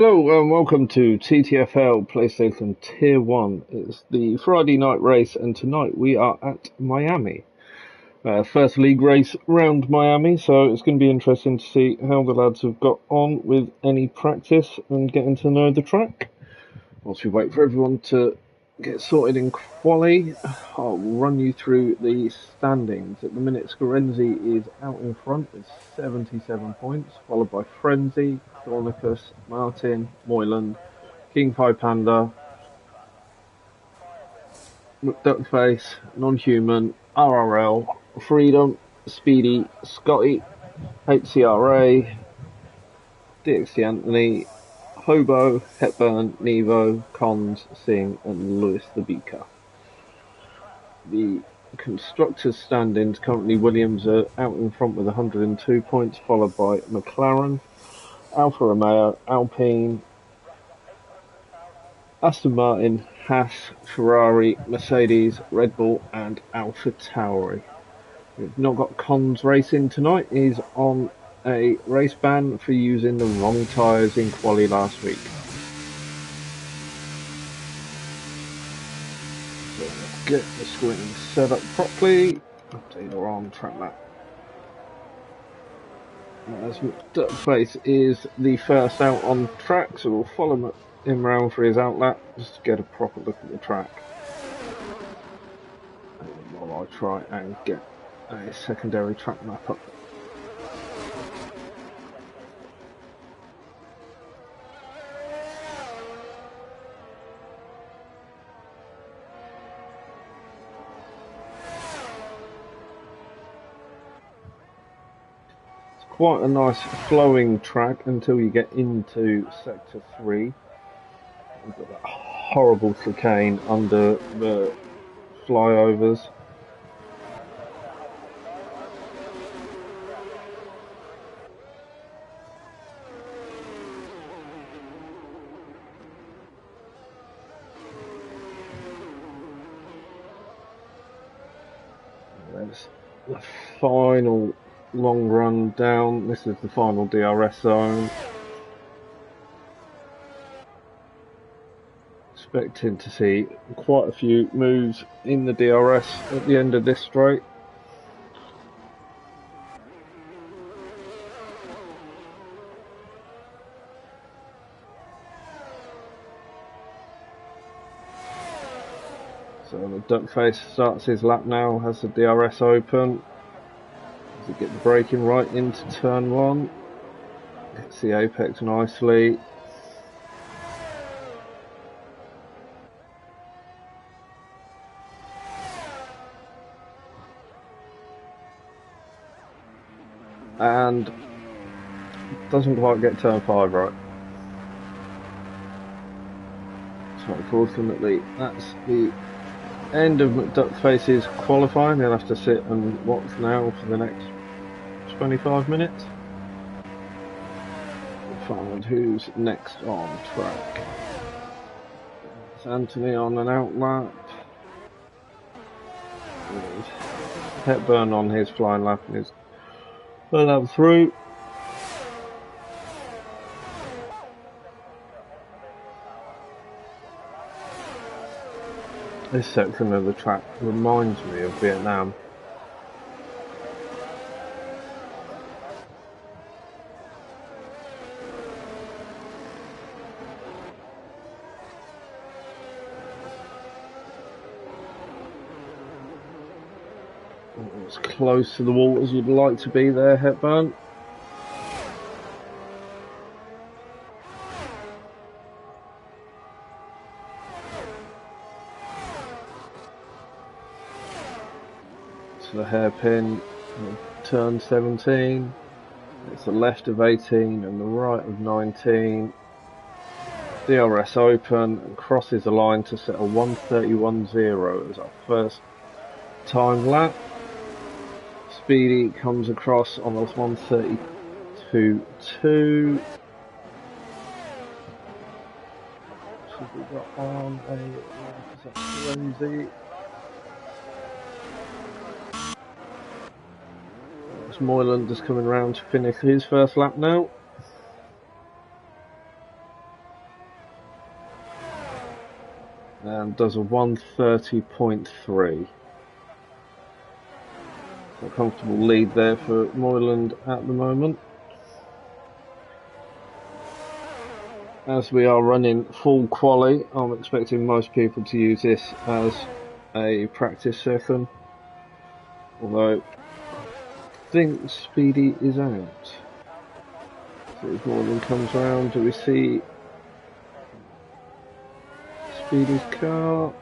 Hello and welcome to TTFL PlayStation Tier 1. It's the Friday night race and tonight we are at Miami. First league race round Miami, so it's going to be interesting to see how the lads have got on with any practice and getting to know the track. Whilst we wait for everyone to get sorted in quali, I'll run you through the standings. At the minute, Scarenzi is out in front with 77 points, followed by Frenzy, Chronicus, Martin, Moyland, King Pie Panda, McDuckface, Non-Human, RRL, Freedom, Speedy, Scotty, HCRA, DXT Anthony, Hobo, Hepburn, Nevo, Cons, Singh, and Lewis the Beaker. The constructors' standings currently Williams are out in front with 102 points, followed by McLaren, Alfa Romeo, Alpine, Aston Martin, Haas, Ferrari, Mercedes, Red Bull, and Alpha Tauri. We've not got Cons racing tonight. He's on a race ban for using the wrong tyres in quali last week. So let's get the screen set up properly. Update our on track map. As Duckface is the first out on track, so we'll follow him round for his outlap just to get a proper look at the track. While I try and get a secondary track map up. Quite a nice flowing track until you get into sector 3. We've got that horrible chicane under the flyovers. There's the final long run down. This is the final DRS zone. Expecting to see quite a few moves in the DRS at the end of this straight. So the Duckface starts his lap now, has the DRS open. Does he get the braking right into turn 1? Hits the apex nicely. And doesn't quite get turn 5 right. So unfortunately that's the end of McDuckface's qualifying. He'll have to sit and watch now for the next 25 minutes. We'll find who's next on track. It's Anthony on an outlap. Hepburn on his flying lap and his lap through. This section of the track reminds me of Vietnam. As close to the wall as you'd like to be there, Hepburn. To the hairpin, turn 17, it's the left of 18 and the right of 19. DRS open and crosses the line to set a 1:31.0 as our first time lap. Speedy comes across on a 1:32.2. So we got on a frenzy. Moyland is coming round to finish his first lap now. and does a 130.3. So a comfortable lead there for Moyland at the moment. As we are running full quali, I'm expecting most people to use this as a practice session, although I think Speedy is out. So if Moyland comes round, do we see Speedy's car?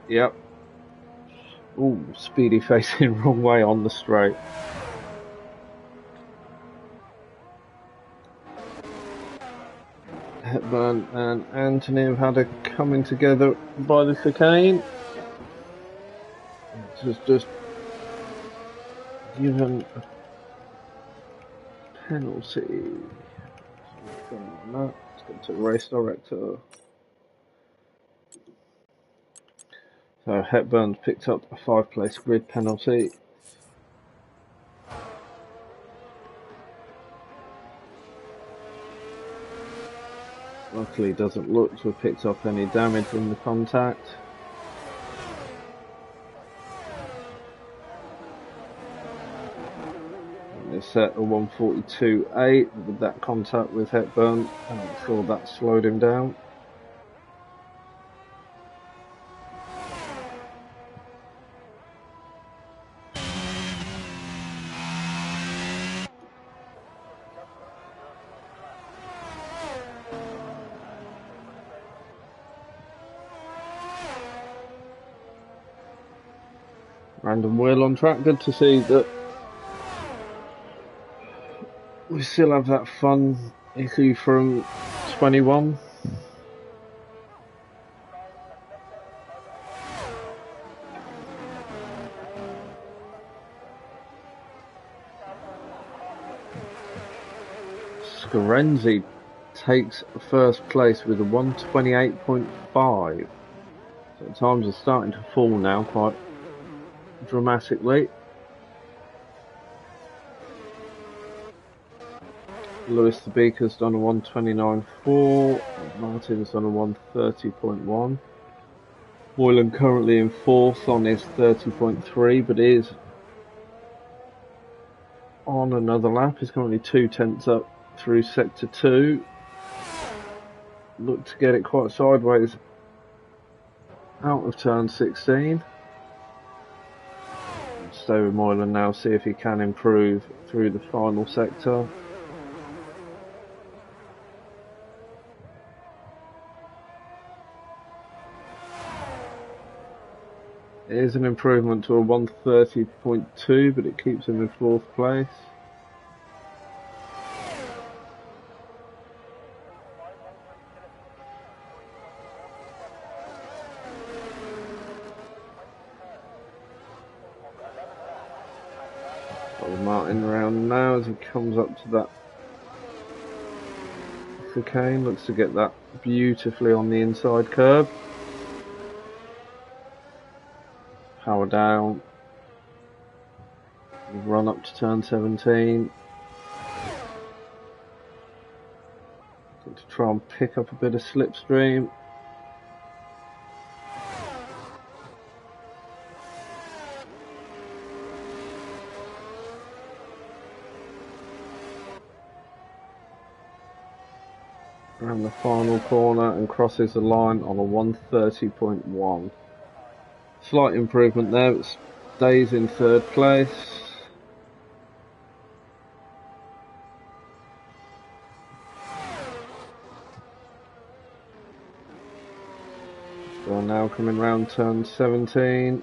Yep. Ooh, Speedy facing wrong way on the straight. Hepburn and Anthony have had a coming together by the chicane. This has just given a penalty. Let's go to the race director. So Hepburn's picked up a 5-place grid penalty. Luckily doesn't look to have picked up any damage from the contact. And they set a 142.8 with that contact with Hepburn, and I'm sure that slowed him down. Random wheel on track. Good to see that we still have that fun issue from 21. Scarenzi takes first place with a 128.5. So times are starting to fall now quite dramatically. Lewis the Beaker's done a 129.4. Martin's done a 130.1. Moylan currently in fourth on his 30.3, but is on another lap. He's currently 2/10 up through sector 2. Look to get it quite sideways out of turn 16. Stay with Moylan now, see if he can improve through the final sector. It is an improvement to a 130.2, but it keeps him in fourth place. Martin around now as he comes up to that chicane. Looks to get that beautifully on the inside curb. Power down. Run up to turn 17. Going to try and pick up a bit of slipstream. Around the final corner and crosses the line on a 130.1. Slight improvement there, but stays in third place. So now coming round turn 17.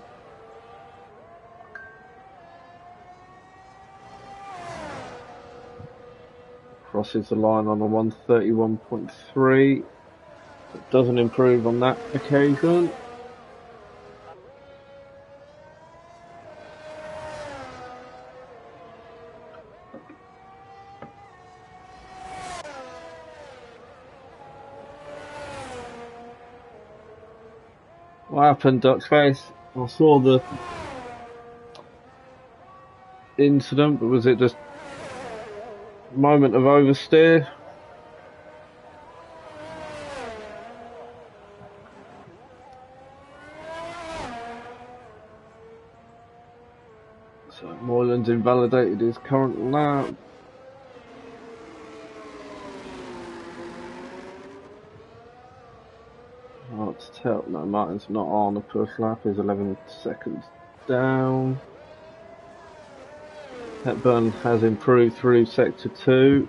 Crosses the line on a 131.3. It doesn't improve on that occasion. What happened, Duckface? I saw the incident, but was it just a moment of oversteer? So Moylan's invalidated his current lap. Hard to tell. No, Martin's not on the push lap. He's 11 seconds down. Hepburn has improved through sector 2.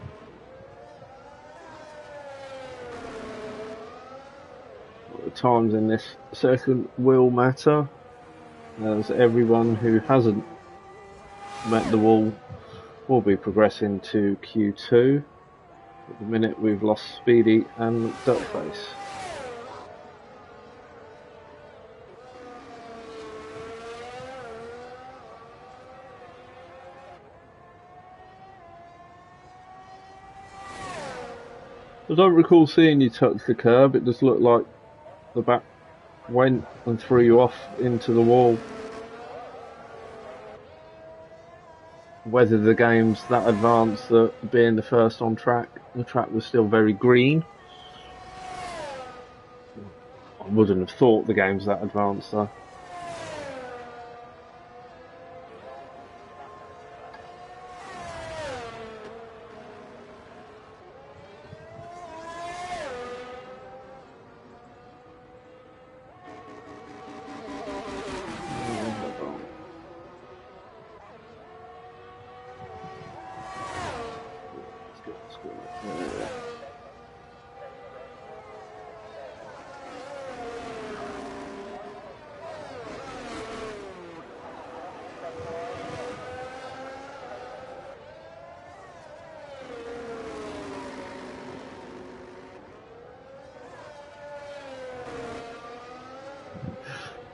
The times in this session will matter, as everyone who hasn't met the wall will be progressing to Q2. At the minute we've lost Speedy and Duckface. I don't recall seeing you touch the curb. It just looked like the back went and threw you off into the wall. Whether the game's that advanced that being the first on track, the track was still very green. I wouldn't have thought the game's that advanced though.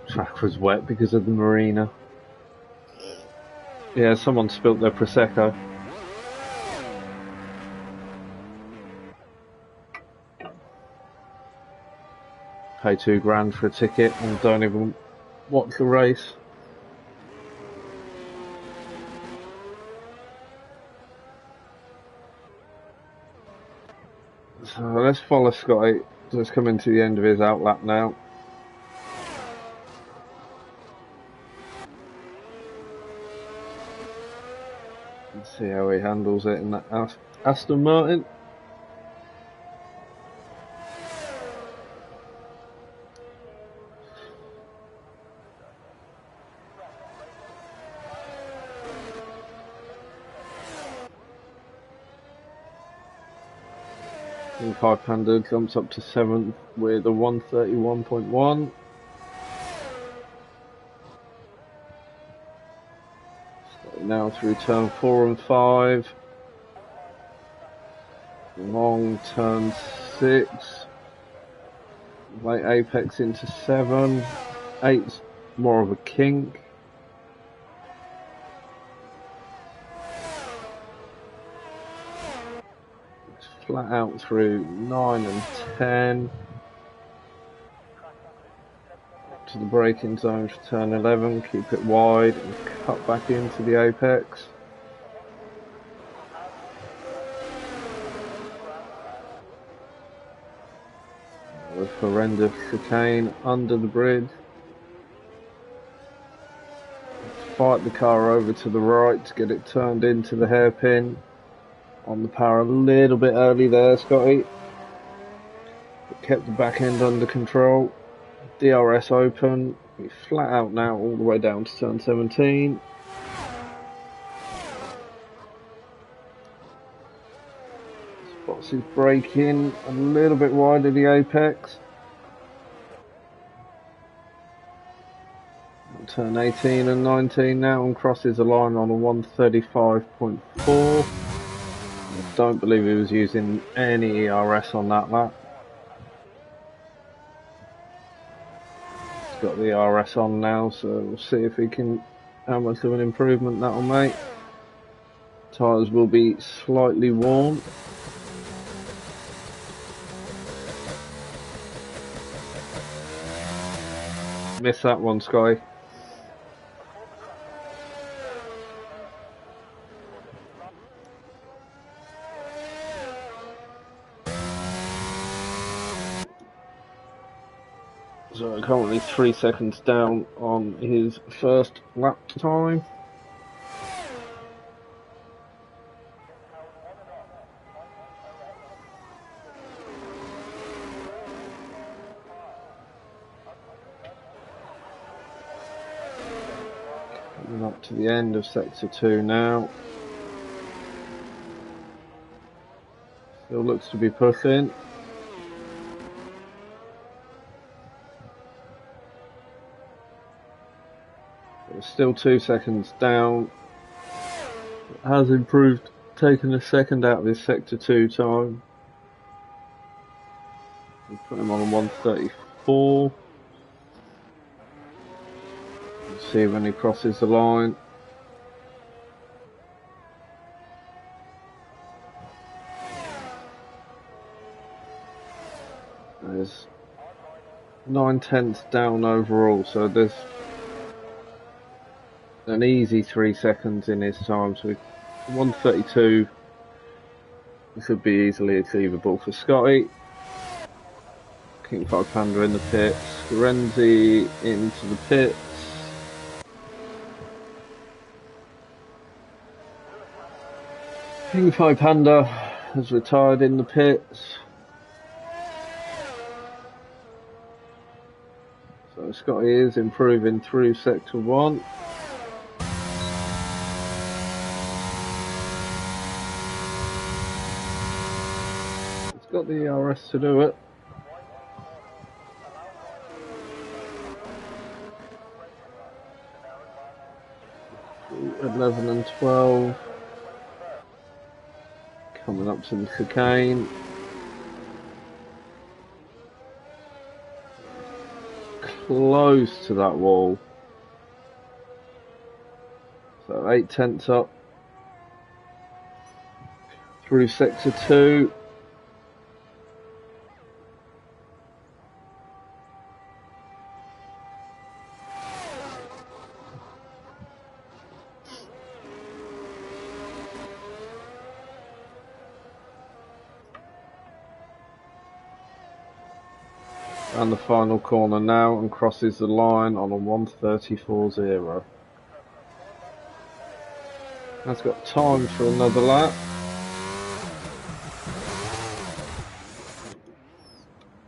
Track was wet because of the marina. Yeah, someone spilt their Prosecco. Pay £2 for a ticket and don't even watch the race. So let's follow Scotty. Just coming to the end of his outlap now. Let's see how he handles it in that Aston Martin. Pipe Panda jumps up to 7th with a 131.1. So now through turn 4 and 5. Long turn 6. Late apex into 7. 8's more of a kink. Flat out through 9 and 10. To the braking zone for turn 11, keep it wide and cut back into the apex. With horrendous chicane under the bridge. Fight the car over to the right to get it turned into the hairpin. On the power a little bit early there, Scotty. But kept the back end under control. DRS open. He's flat out now all the way down to turn 17. Spots his braking a little bit wide of the apex. Turn 18 and 19 now and crosses the line on a 135.4. I don't believe he was using any ERS on that lap. He's got the ERS on now, so we'll see if he can, how much of an improvement that'll make. Tyres will be slightly worn. Missed that one, Sky. So currently 3 seconds down on his first lap time. up to the end of sector 2 now. Still looks to be pushing. It's still 2 seconds down. It has improved, taken a second out of his sector 2 time. We put him on 134. Let's see when he crosses the line. There's 9/10 down overall, so there's an easy 3 seconds in his time. So 132 should be easily achievable for Scotty. King 5 Panda in the pits. Renzi into the pits. King 5 Panda has retired in the pits. So Scotty is improving through sector 1. It's got the ERS to do it. At 11 and 12. Coming up to the chicane. Close to that wall. So 8/10 up. Through sector 2. And the final corner now, and crosses the line on a 1:34.0. That's got time for another lap.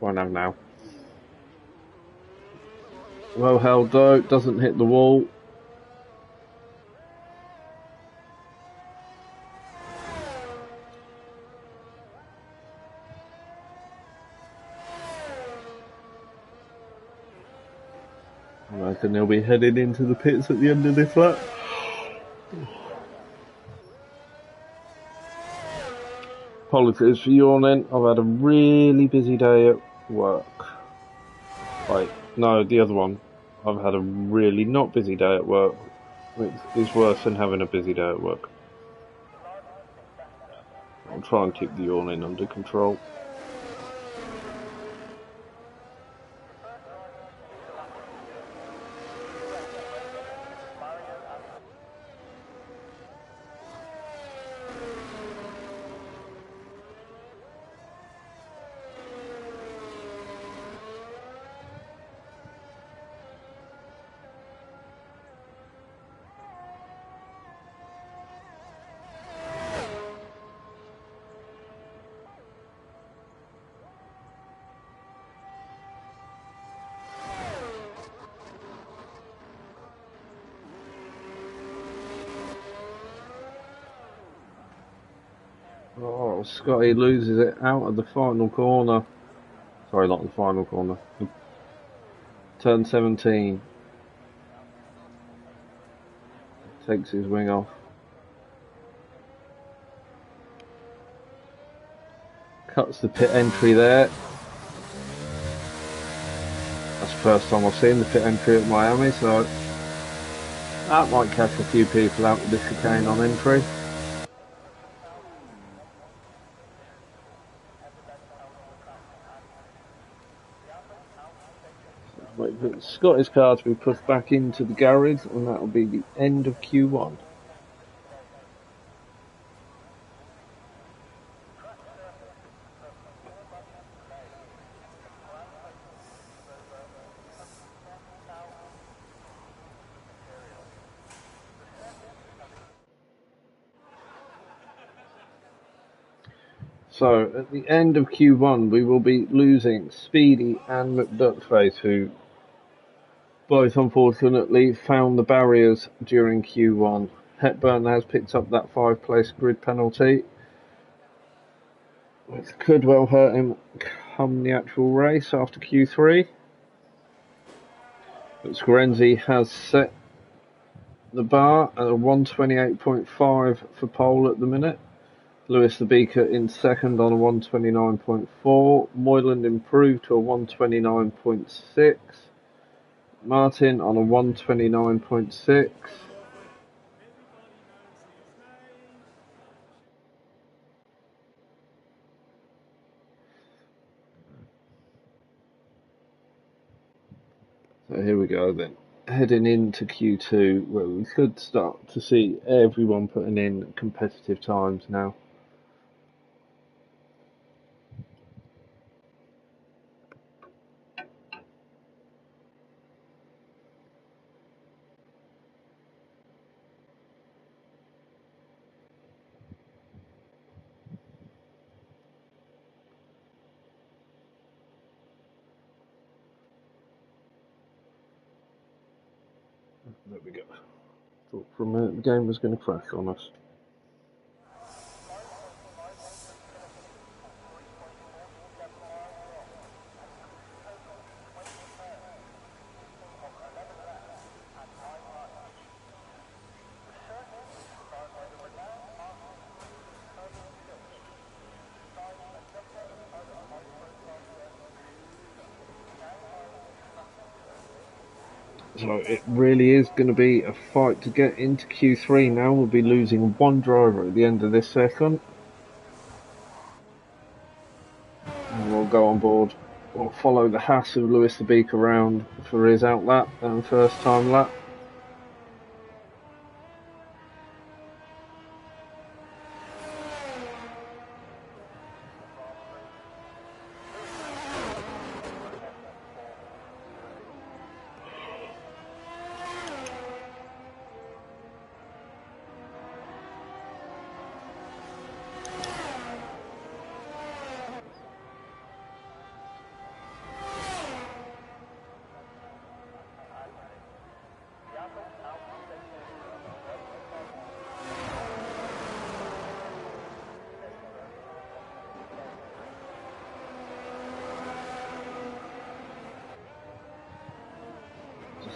Won't have now. Well held though, doesn't hit the wall. I reckon he'll be heading into the pits at the end of this lap. Apologies for yawning. I've had a really busy day at work. Wait, no, the other one. I've had a really not busy day at work, which is worse than having a busy day at work. I'll try and keep the yawning under control. Oh, Scotty loses it out of the final corner. Sorry, not the final corner. Turn 17. Takes his wing off. Cuts the pit entry there. That's the first time I've seen the pit entry at Miami, so that might catch a few people out with the chicane on entry. Wait for Scotty's car to be pushed back into the garage, and that will be the end of Q1. So, at the end of Q1, we will be losing Speedy and McDuckface, who Both unfortunately found the barriers during Q1. Hepburn has picked up that 5th-place grid penalty, which could well hurt him come the actual race after Q3. But Scorenzi has set the bar at a 128.5 for pole at the minute. Lewis the Beaker in second on a 129.4. Moyland improved to a 129.6. Martin on a 129.6. So here we go then. Heading into Q2, where we could start to see everyone putting in competitive times now. There we go. Thought for a minute the game was going to crash on us. So it really is going to be a fight to get into Q3 now. We'll be losing one driver at the end of this session. And we'll go on board. We'll follow the Haas of Lewis the Beak around for his out lap and first time lap.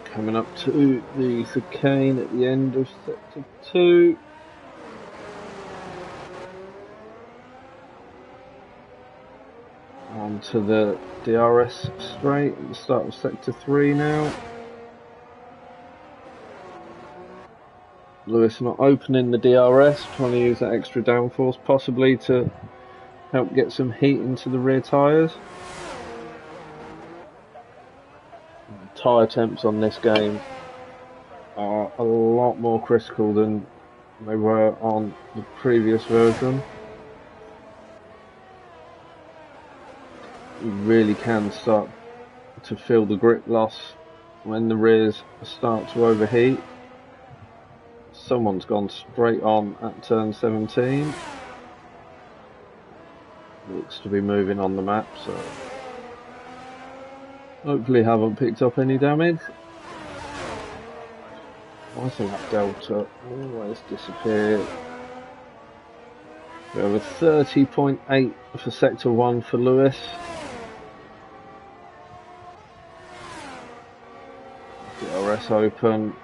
Coming up to the chicane at the end of sector 2. On to the DRS straight at the start of sector 3 now. Lewis not opening the DRS, trying to use that extra downforce possibly to help get some heat into the rear tyres. Tyre temps on this game are a lot more critical than they were on the previous version. You really can start to feel the grip loss when the rears start to overheat. Someone's gone straight on at turn 17. Looks to be moving on the map, so hopefully haven't picked up any damage. I think that delta always disappeared. We have a 30.8 for sector 1 for Lewis. DRS open.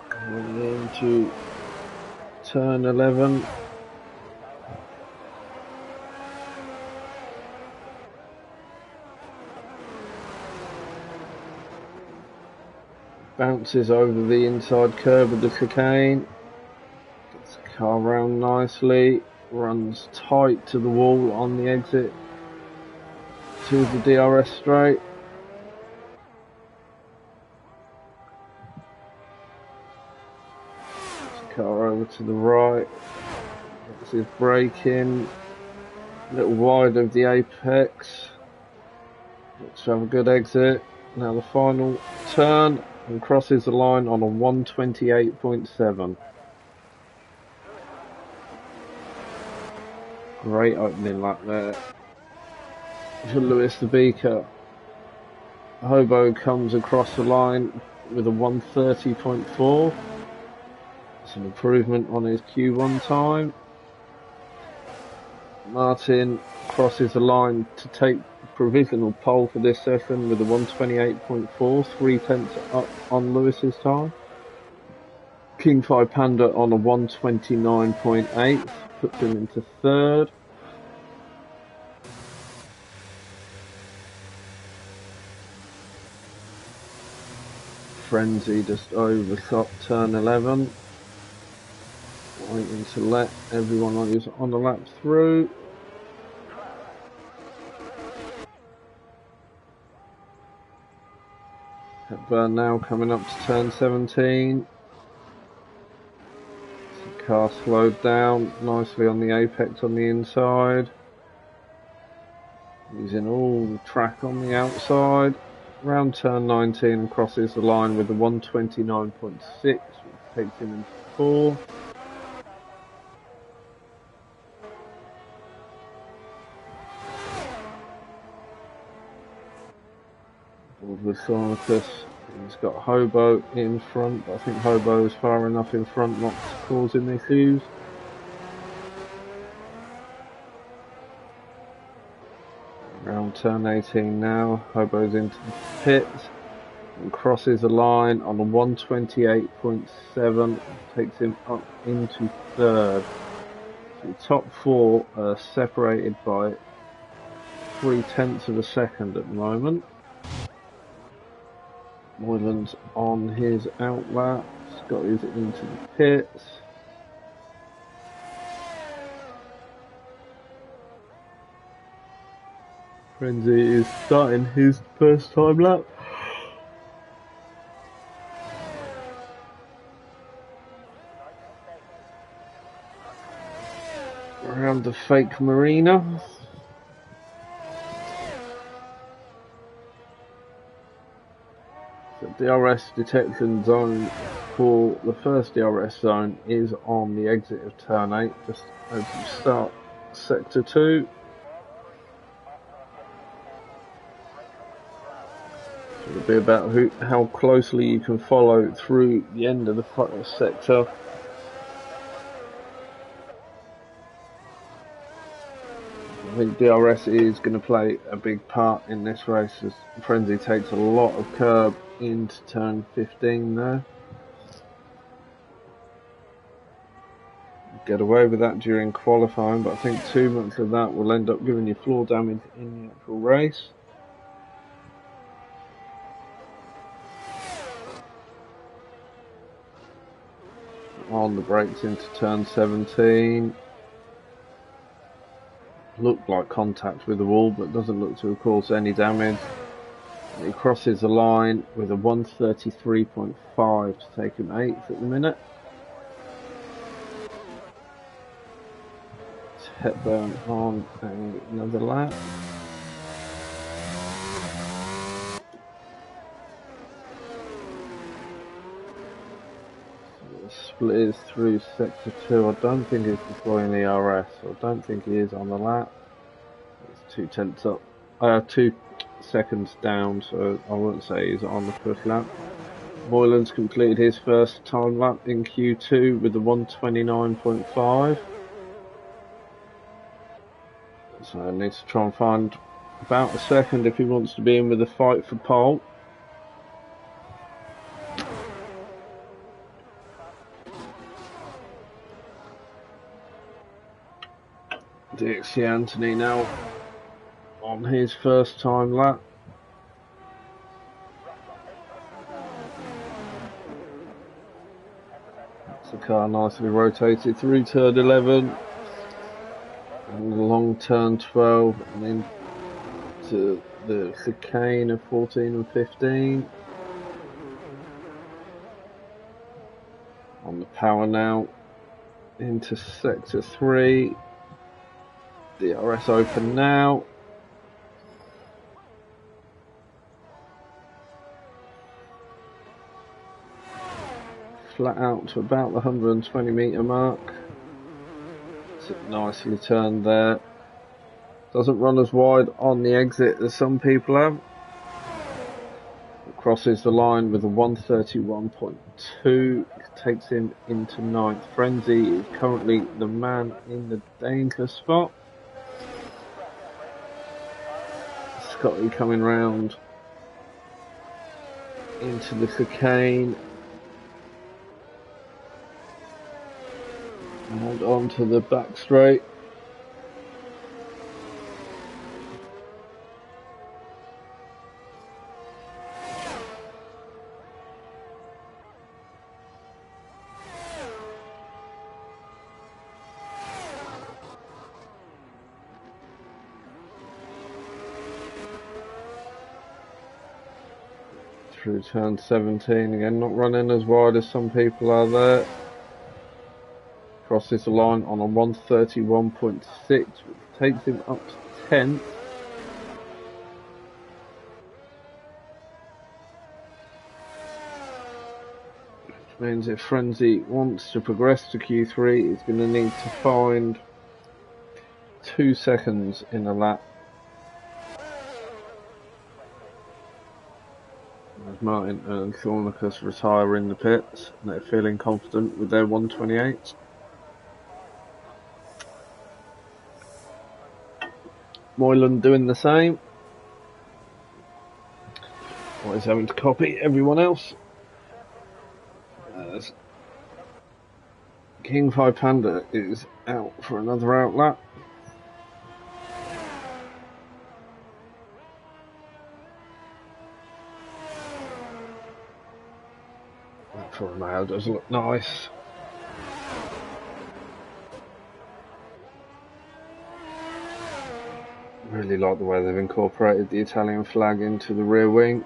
Going into turn 11. Bounces over the inside curve of the chicane. Gets the car round nicely. Runs tight to the wall on the exit to the DRS straight. Gets the car over to the right. Gets his brake in. A little wide of the apex. Looks to have a good exit. Now the final turn. And crosses the line on a 128.7. Great opening lap there. for Lewis the Beaker. Hobo comes across the line with a 1:30.4. It's an improvement on his Q1 time. Martin crosses the line to take provisional pole for this session with a 1:28.4, 3/10 up on Lewis's time. King 5 Panda on a 1:29.8 puts him into third. Frenzy just over top turn 11. Waiting to let everyone who's on the lap through. Hepburn now coming up to turn 17. The car slowed down nicely on the apex on the inside. Using all the track on the outside. Round turn 19 and crosses the line with a 1:29.6, which takes him into 4. With Sonicus, he's got Hobo in front, but I think Hobo is far enough in front not to cause him issues. Around turn 18 now, Hobo's into the pits and crosses the line on a 1:28.7, takes him up into third. So the top 4 are separated by 3/10 of a second at the moment. Moylan's on his outlap, Scott is into the pits. Frenzy is starting his first time lap. Around the fake marina. The DRS detection zone for the first DRS zone is on the exit of turn 8, just as you start sector 2. So it'll be about how closely you can follow through the end of the first sector. I think DRS is going to play a big part in this race as Frenzy takes a lot of curb into turn 15 there. Get away with that during qualifying, but I think too much of that will end up giving you floor damage in the actual race. On the brakes into turn 17. Looked like contact with the wall, but doesn't look to have caused any damage. He crosses the line with a 1:33.5 to take him 8th at the minute. It's Hepburn on another lap. So the split is through sector 2. I don't think he's deploying the RS. I don't think he is on the lap. It's 2/10 up. 2 seconds down, so I wouldn't say he's on the first lap. Moylan's completed his first time lap in Q2 with the 1:29.5. So he needs to try and find about a second if he wants to be in with a fight for pole. Dixie Anthony now on his first time lap. That's the car nicely rotated through turn 11 and the long turn 12 and then to the chicane of 14 and 15. On the power now into sector 3. DRS open now. Flat out to about the 120 metre mark. It's nicely turned there. Doesn't run as wide on the exit as some people have. Crosses the line with a 131.2, takes him into 9th. Frenzy is currently the man in the danger spot. Scotty coming round into the chicane. And on to the back straight. Through turn 17, again not running as wide as some people are there. Crosses the line on a 131.6, which takes him up to 10th. Which means if Frenzy wants to progress to Q3, he's going to need to find 2 seconds in a lap. As Martin and Thornicus retire in the pits, and they're feeling confident with their 128. Moylan doing the same. Always having to copy everyone else. King 5 Panda is out for another outlap. That for a male does look nice. Really like the way they've incorporated the Italian flag into the rear wing.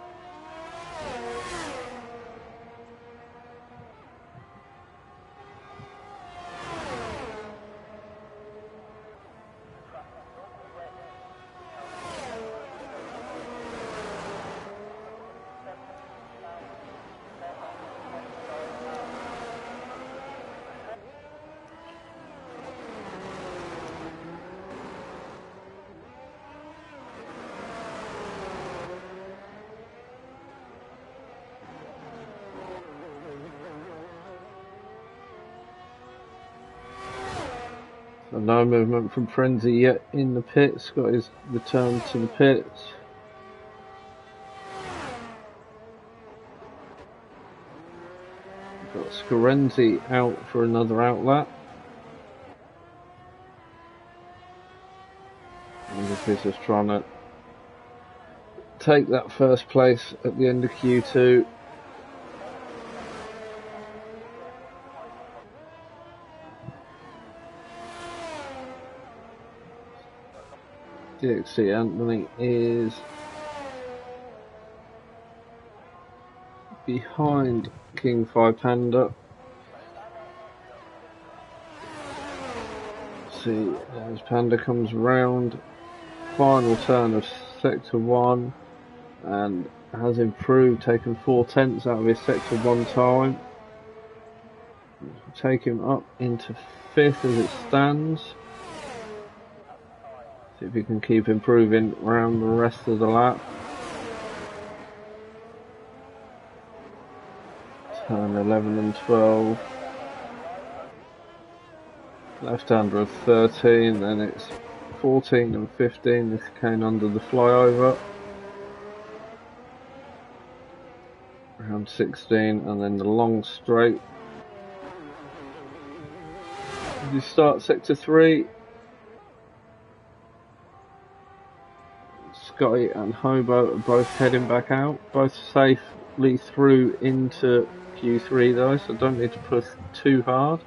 So no movement from Frenzy yet in the pits. Got his return to the pits. Got Scarenzi out for another outlap. And this is just trying to take that first place at the end of Q2. DXC Anthony is behind King 5 Panda. See, as Panda comes round, final turn of Sector 1 and has improved, taken 4/10 out of his Sector 1 time. Take him up into 5th as it stands. See if he can keep improving around the rest of the lap. Turn 11 and 12. Left-hander of 13, then it's 14 and 15. This came under the flyover. Around 16, and then the long straight. You start Sector 3. Scotty and Hobo are both heading back out, both safely through into Q3 though, so don't need to push too hard.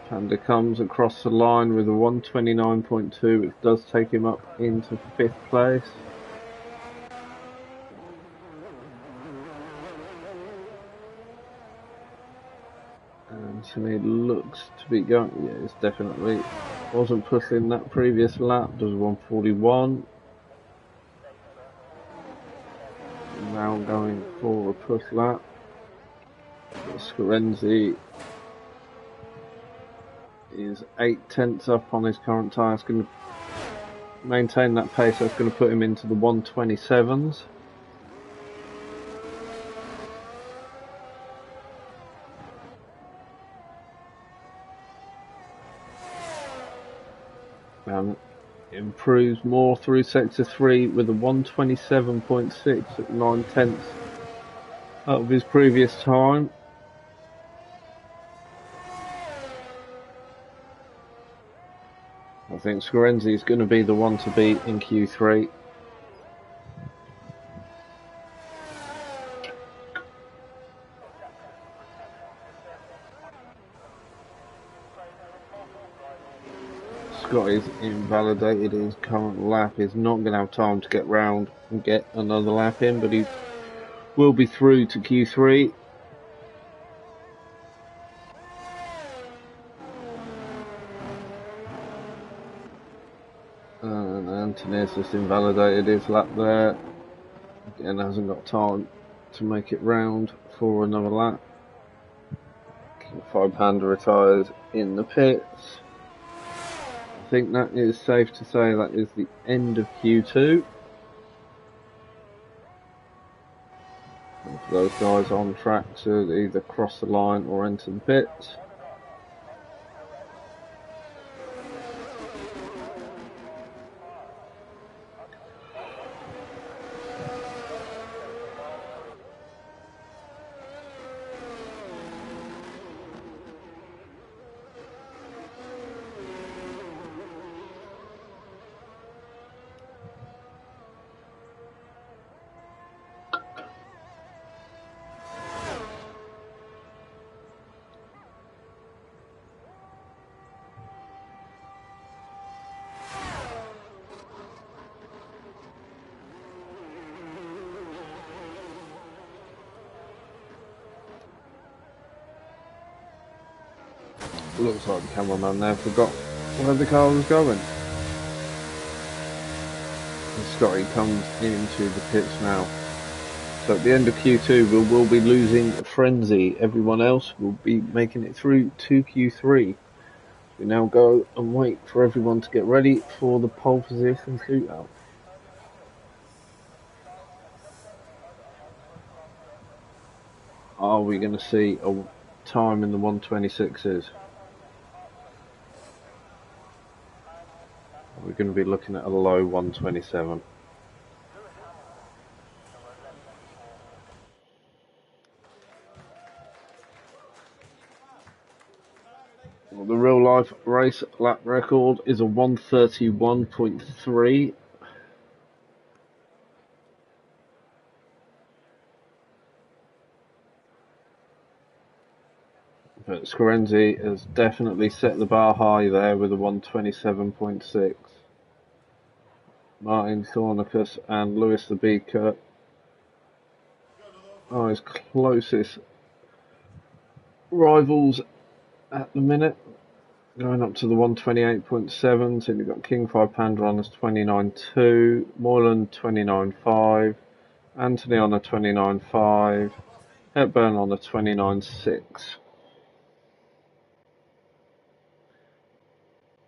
Panda comes across the line with a 129.2, which does take him up into 5th place. And to me looks to be going, yeah, it's definitely wasn't pushing that previous lap, does 141. Now going for a push lap. Scarenzi is 8 tenths up on his current tyre. It's going to maintain that pace. That's going to put him into the 127s. Improves more through sector 3 with a 127.6 at 9 tenths of his previous time. I think Scorenzi is going to be the one to beat in Q3. Scotty's invalidated his current lap. He's not going to have time to get round and get another lap in, but he will be through to Q3. And Anthony's just invalidated his lap there. Again, hasn't got time to make it round for another lap. King 5 Panda retires in the pits. I think that is safe to say that is the end of Q2. And for those guys on track to either cross the line or enter the pits. Looks like the cameraman there forgot where the car was going. And Scotty comes into the pits now. So at the end of Q2 we'll be losing Frenzy. Everyone else will be making it through to Q3. We now go and wait for everyone to get ready for the pole position shootout. Are we going to see a time in the 126s? We're going to be looking at a low 127. Well, the real life race lap record is a 131.3. But Scorenzi has definitely set the bar high there with a 127.6. Martin Thornicus and Lewis the Beaker are his closest rivals at the minute. Going up to the 128.7, so you've got King 5 Panda on as 29.2, Moylan 29.5, Anthony on a 29.5, Hepburn on a 29.6.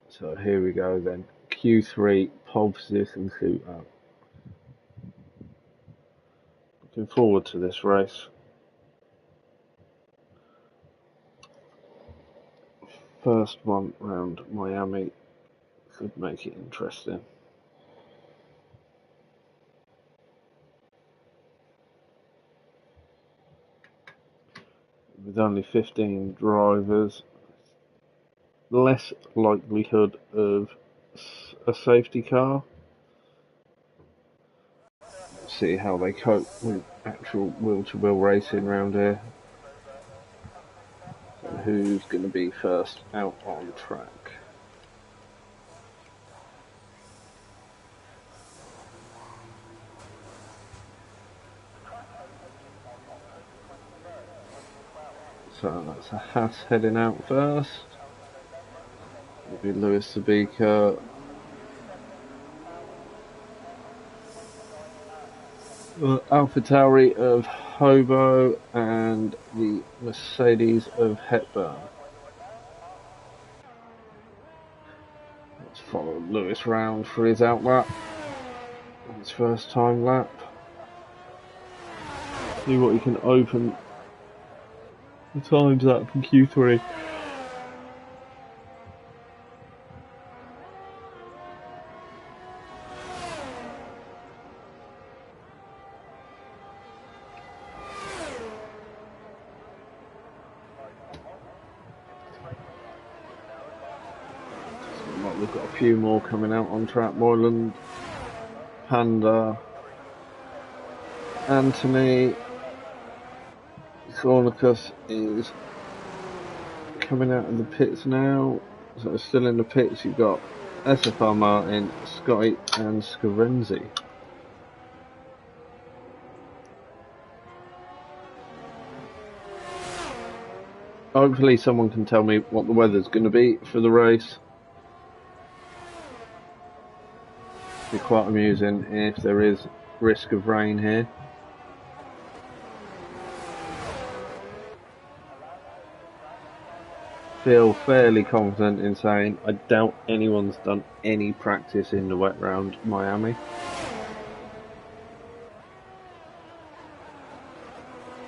So here we go then, Q3 pole position shootout. Looking forward to this race. First one round Miami could make it interesting. With only 15 drivers, less likelihood of a safety car. See how they cope with actual wheel-to-wheel racing around here. So who's going to be first out on track? So that's a Haas heading out first. It'll be Lewis Sabika. AlphaTauri of Hobo and the Mercedes of Hepburn. Follow Lewis round for his out lap, his first time lap. See what he can open the times up in Q3. We've got a few more coming out on track. Moyland, Panda, Anthony, Thornicus is coming out of the pits now. So still in the pits you've got SFR Martin, Scotty and Scarenzi. Hopefully someone can tell me what the weather's going to be for the race. Be quite amusing if there is risk of rain here. Feel fairly confident in saying I doubt anyone's done any practice in the wet round Miami.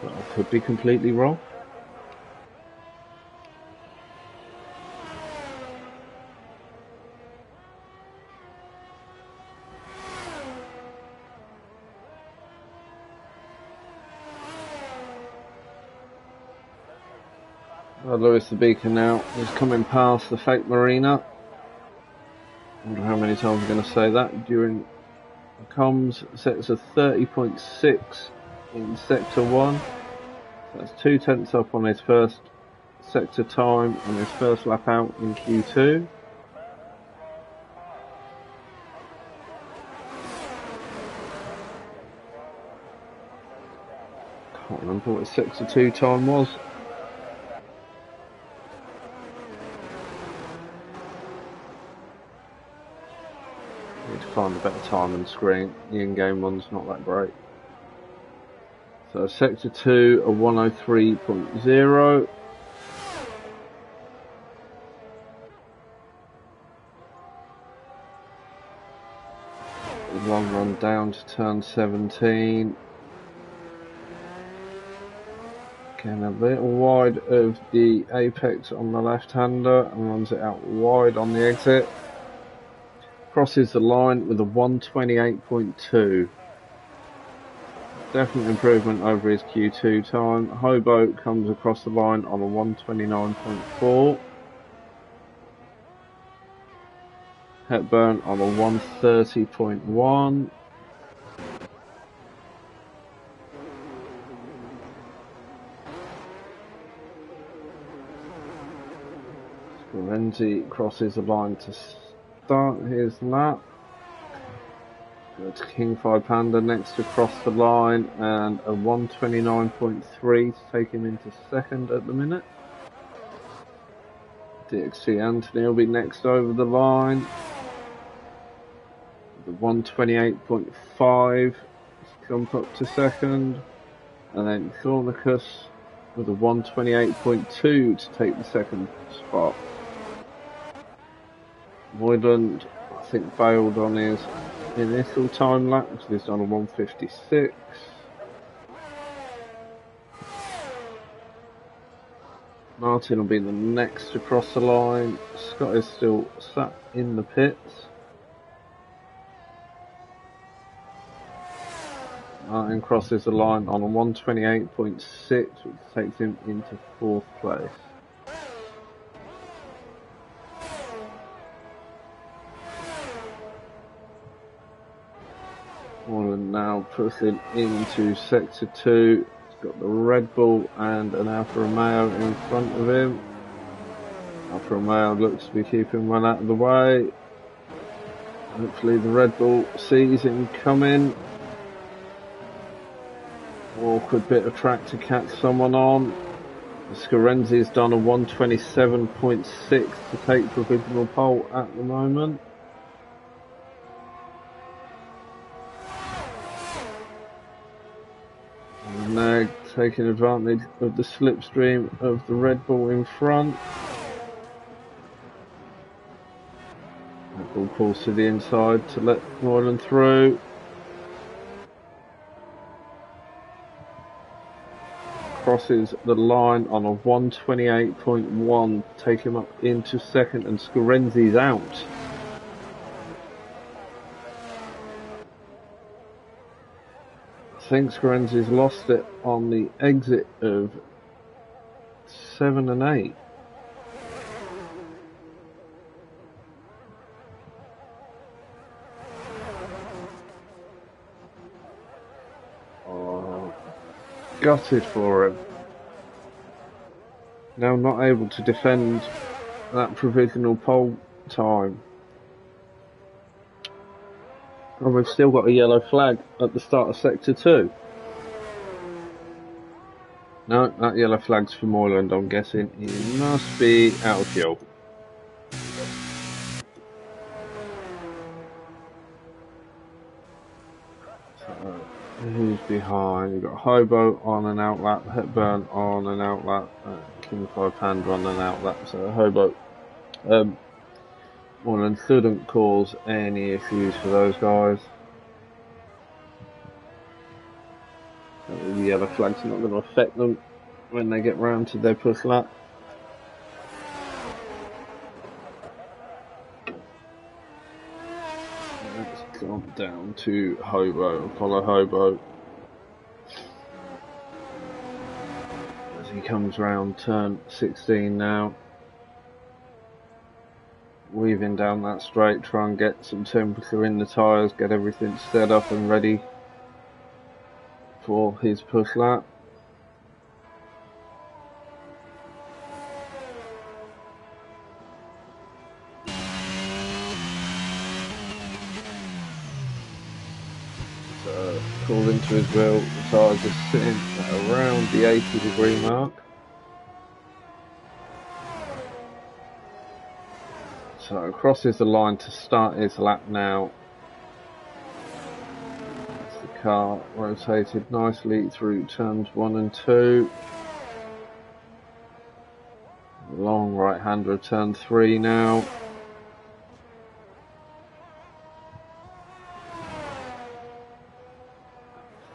But I could be completely wrong. Lewis the Beacon now is coming past the fake marina. I wonder how many times I'm going to say that during the comms. Sets a 30.6 in sector 1. So that's 2/10 up on his first sector time on his first lap out in Q2. Can't remember what his sector 2 time was. Need to find a better time and screen. The in-game one's not that great. So sector 2 a 103.0. Long run down to turn 17. Again a bit wide of the apex on the left-hander and runs it out wide on the exit. Crosses the line with a 128.2. Definite improvement over his Q2 time. Hobo comes across the line on a 129.4. Hepburn on a 130.1. Scarenzi crosses the line to start his lap. Go to King 5 Panda next to cross the line and a 129.3 to take him into second at the minute. DXC Anthony will be next over the line. The 128.5 jump up to second, and then Thornicus with a 128.2 to take the second spot. Moyland, I think, failed on his initial time lap, so he's done a 156. Martin will be the next to cross the line. Scott is still sat in the pits. Martin crosses the line on a 128.6, which takes him into 4th place. Moyland now pushing into sector 2. He's got the Red Bull and an Alfa Romeo in front of him. Alfa Romeo looks to be keeping one out of the way. Hopefully the Red Bull sees him coming. Awkward bit of track to catch someone on. Scarenzi's done a 127.6 to take provisional pole at the moment. Nag taking advantage of the slipstream of the Red Bull in front. Ball pulls to the inside to let Moylan through. Crosses the line on a 128.1, take him up into second, and Scorenzi's out. I think Scorenzi's lost it on the exit of 7 and 8. Oh, gutted for him. Now not able to defend that provisional pole time. And we've still got a yellow flag at the start of sector 2. No, that yellow flag's for Moyland, I'm guessing. He must be out of fuel. So, who's behind? You've got Hobo on an outlap, Hepburn on an outlap, King 5 Panda on an outlap. So Hobo, Moyland shouldn't cause any issues for those guys. The yellow flag's not going to affect them when they get round to their push lap. Let's jump down to Hobo, follow Hobo. As he comes round turn 16 now. Weaving down that straight, try and get some temperature in the tyres, get everything set up and ready for his push lap. So, according to his wheel, the tyres are sitting at around the 80-degree mark. So crosses the line to start his lap now. The car rotated nicely through turns 1 and 2. Long right-hander of turn 3 now.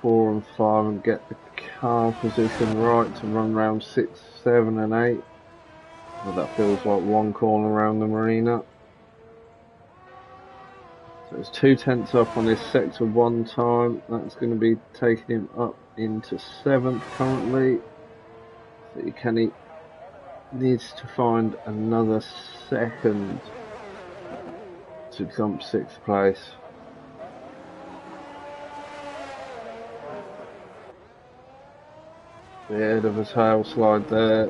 Four and 5 and get the car position right to run round 6, 7 and 8. Well, that feels like one corner around the marina. So it's 2 tenths up on his sector 1 time. That's going to be taking him up into 7th currently. So he needs to find another second to jump 6th place. Bit of a tail slide there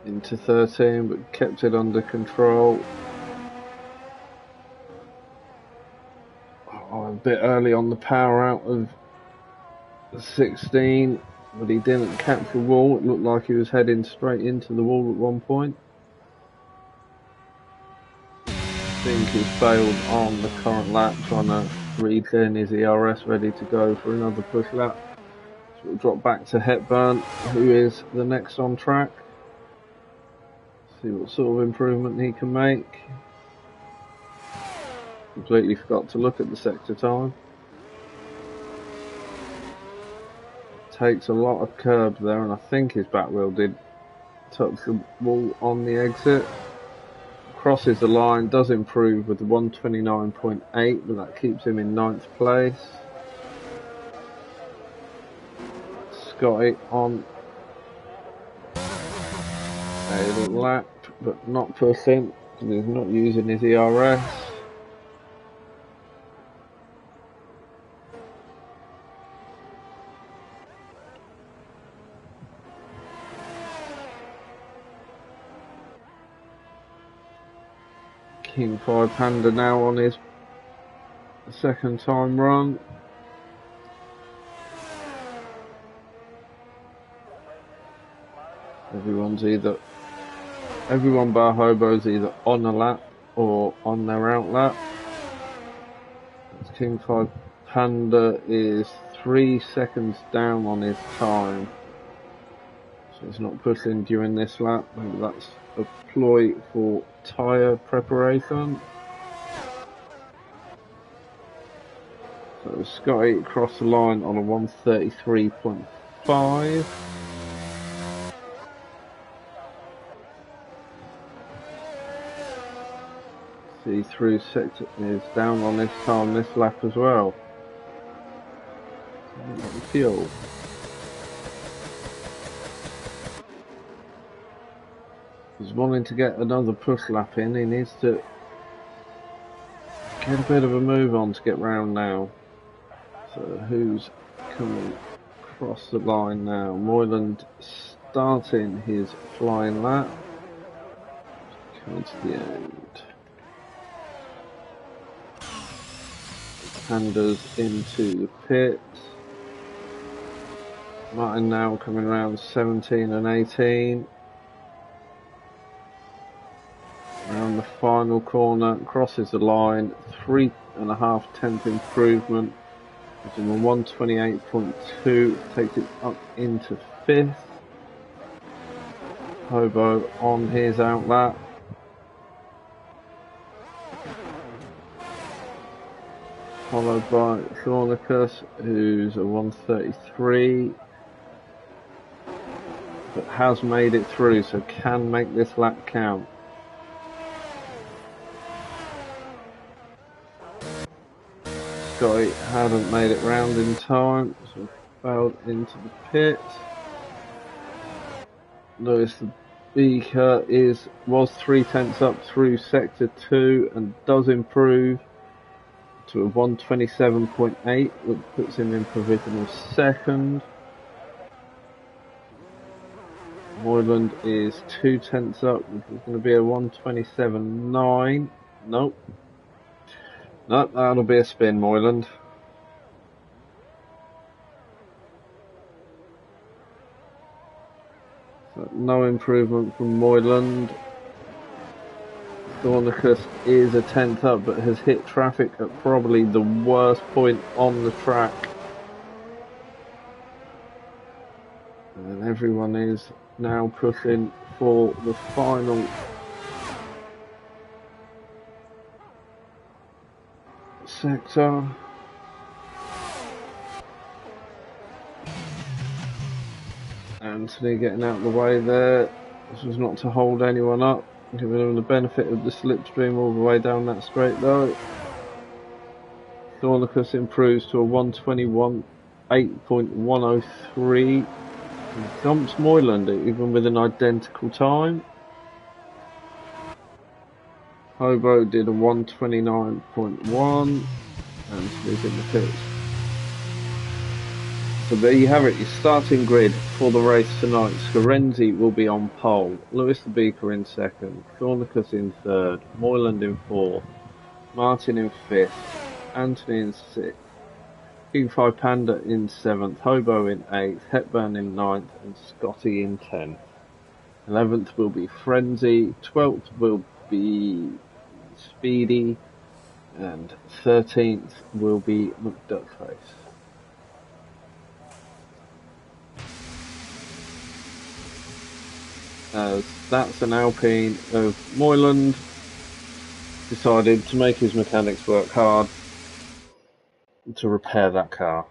into 13, but kept it under control. A bit early on the power out of 16, but he didn't catch the wall. It looked like he was heading straight into the wall at one point. I think he's failed on the current lap, trying to regen his ERS, ready to go for another push lap. So we'll drop back to Hepburn, who is the next on track. See what sort of improvement he can make. Completely forgot to look at the sector time. Takes a lot of curb there, and I think his back wheel did touch the wall on the exit. Crosses the line, does improve with the 129.8, but that keeps him in 9th place. Scotty on a lap, but not pushing because he's not using his ERS. King 5 Panda now on his 2nd time run. Everyone bar Hobo's either on a lap or on their out lap. King 5 Panda is 3 seconds down on his time. So he's not pushing during this lap. Maybe that's a ploy for tyre preparation. So Scotty crossed the line on a 133.5. See through sector is down on this time, this lap as well. Fuel. He's wanting to get another push lap in. He needs to get a bit of a move on to get round now. So who's coming across the line now? Moyland starting his flying lap. Coming to the end. Pandas into the pit. Martin now coming around 17 and 18. Around the final corner, crosses the line, 3.5 improvement. It's in the 128.2, takes it up into 5th. Hobo on his out lap. Followed by Thornicus, who's a 133, but has made it through, so can make this lap count. Scotty hadn't made it round in time, so failed into the pit. Lewis the Beaker was 3/10 up through sector 2 and does improve to a 127.8, which puts him in provisional second. Moyland is 2/10 up, which is going to be a 127.9. Nope, that'll be a spin, Moyland. So no improvement from Moyland. Dornicus is a 10th up, but has hit traffic at probably the worst point on the track. And everyone is now pushing for the final sector. Anthony getting out of the way there. This was not to hold anyone up, giving him the benefit of the slipstream all the way down that straight though. Dornicus improves to a 121.8.103. Dumps Moyland even with an identical time. Hobo did a 129.1 and he's in the pits. So there you have it, your starting grid for the race tonight. Scarenzi will be on pole, Lewis the Beaker in second, Thornicus in third, Moyland in fourth, Martin in fifth, Anthony in sixth, King 5 Panda in seventh, Hobo in eighth, Hepburn in ninth, and Scotty in 10th. 11th will be Frenzy, 12th will be Speedy, and 13th will be McDuckface. As that's an Alpine of Moyland decided to make his mechanics work hard to repair that car.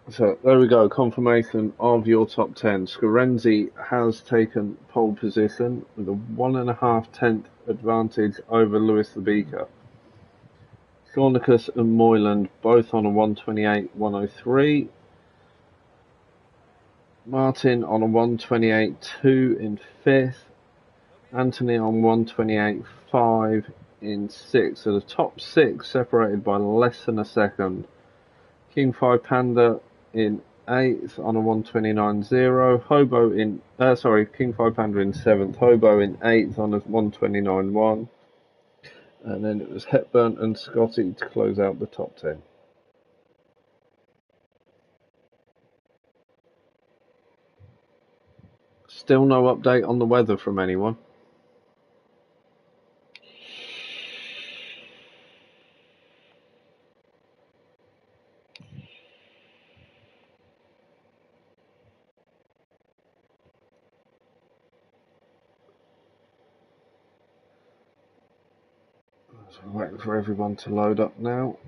So there we go, confirmation of your top 10. Scarenzi has taken pole position with a 1.5 advantage over Lewis the Beaker. Thornicus and Moyland both on a 128.103. Martin on a 128.2 in 5th. Anthony on 128.5 in 6th. So the top 6 separated by less than a second. King 5 Panda in 8th on a 129.0. Hobo in King 5 Panda in 7th. Hobo in 8th on a 129.1. And then it was Hepburn and Scotty to close out the top 10. Still no update on the weather from anyone. So I'm waiting for everyone to load up now.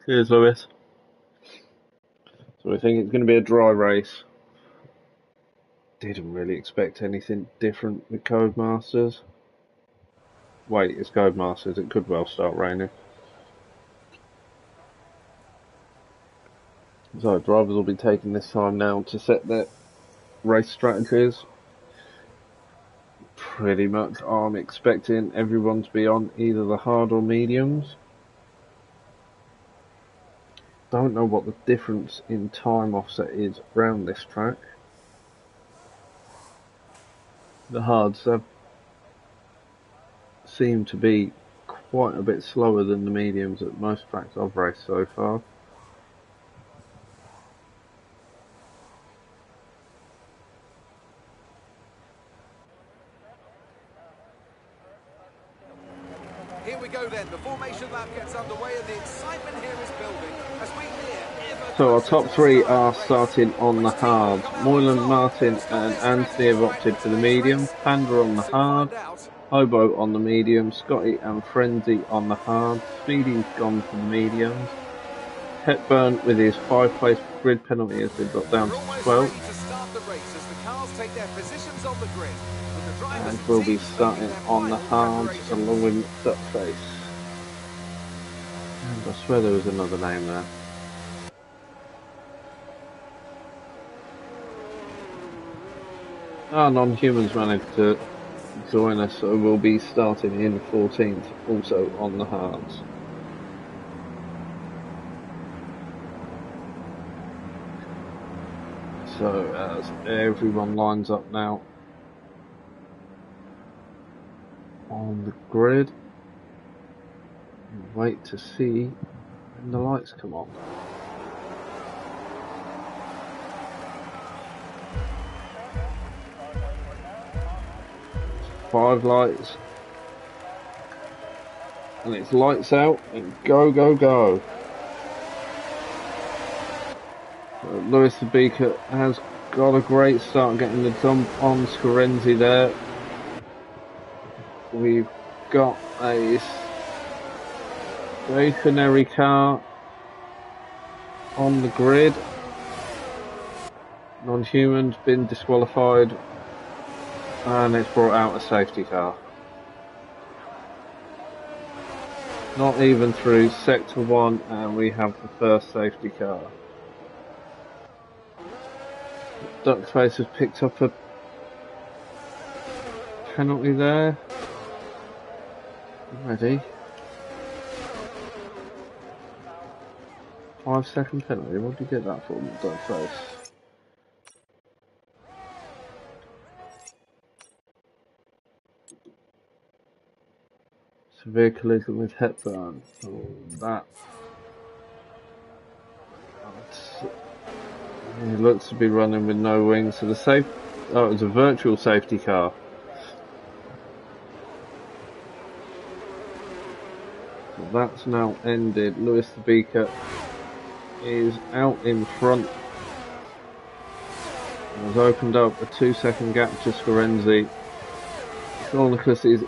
Cheers, Lewis. So I think it's going to be a dry race. Didn't really expect anything different with Codemasters. Wait, it's Codemasters. It could well start raining. So drivers will be taking this time now to set their race strategies. Pretty much I'm expecting everyone to be on either the hard or mediums. Don't know what the difference in time offset is around this track. The hards seem to be quite a bit slower than the mediums at most tracks I've raced so far. Here we go then, the formation lap gets underway and the excitement here is building as we near. So our top three are starting on the hard. Moylan, Martin and Anthony have opted for the medium, Panda on the hard, Hobo on the medium, Scotty and Frenzy on the hard, Speedy's gone for the mediums. Hepburn with his 5-place grid penalty has been dropped down to 12. And we'll be starting on the hards along with Duckface. And I swear there was another name there. Our non-humans managed to join us, so we'll be starting in 14th, also on the hards. So as everyone lines up now on the grid, wait to see when the lights come on. Five lights, and it's lights out and go, go, go. Lewis the Beaker has got a great start getting the jump on Scorenzi there. We've got a stationary car on the grid. Non-human's been disqualified and it's brought out a safety car. Not even through sector 1 and we have the first safety car. Duckface has picked up a penalty there. Ready? 5-second penalty. What did you get that for, Duckface? Severe collision with Hepburn. Oh, that. He looks to be running with no wings. So the oh, it was a virtual safety car. So that's now ended. Lewis the Beaker is out in front. Has opened up a 2-second gap to Scorenzi. Nicholas is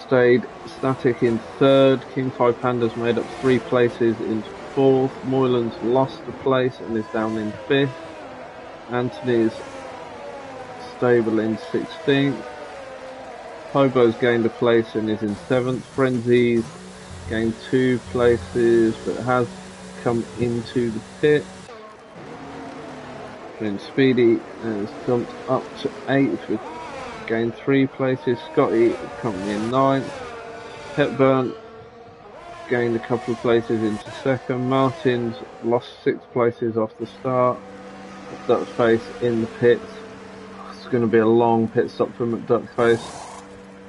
stayed static in third. King 5 Pandas made up 3 places in fourth. Moylan's lost a place and is down in 5th. Anthony's stable in 16th. Hobo's gained a place and is in 7th. Frenzy's gained 2 places but has come into the pit. Then Speedy has jumped up to 8th with gained 3 places. Scotty currently in 9th. Hepburn gained a couple of places into 2nd. Martin's lost 6 places off the start. Duckface in the pit. It's going to be a long pit stop for Duckface.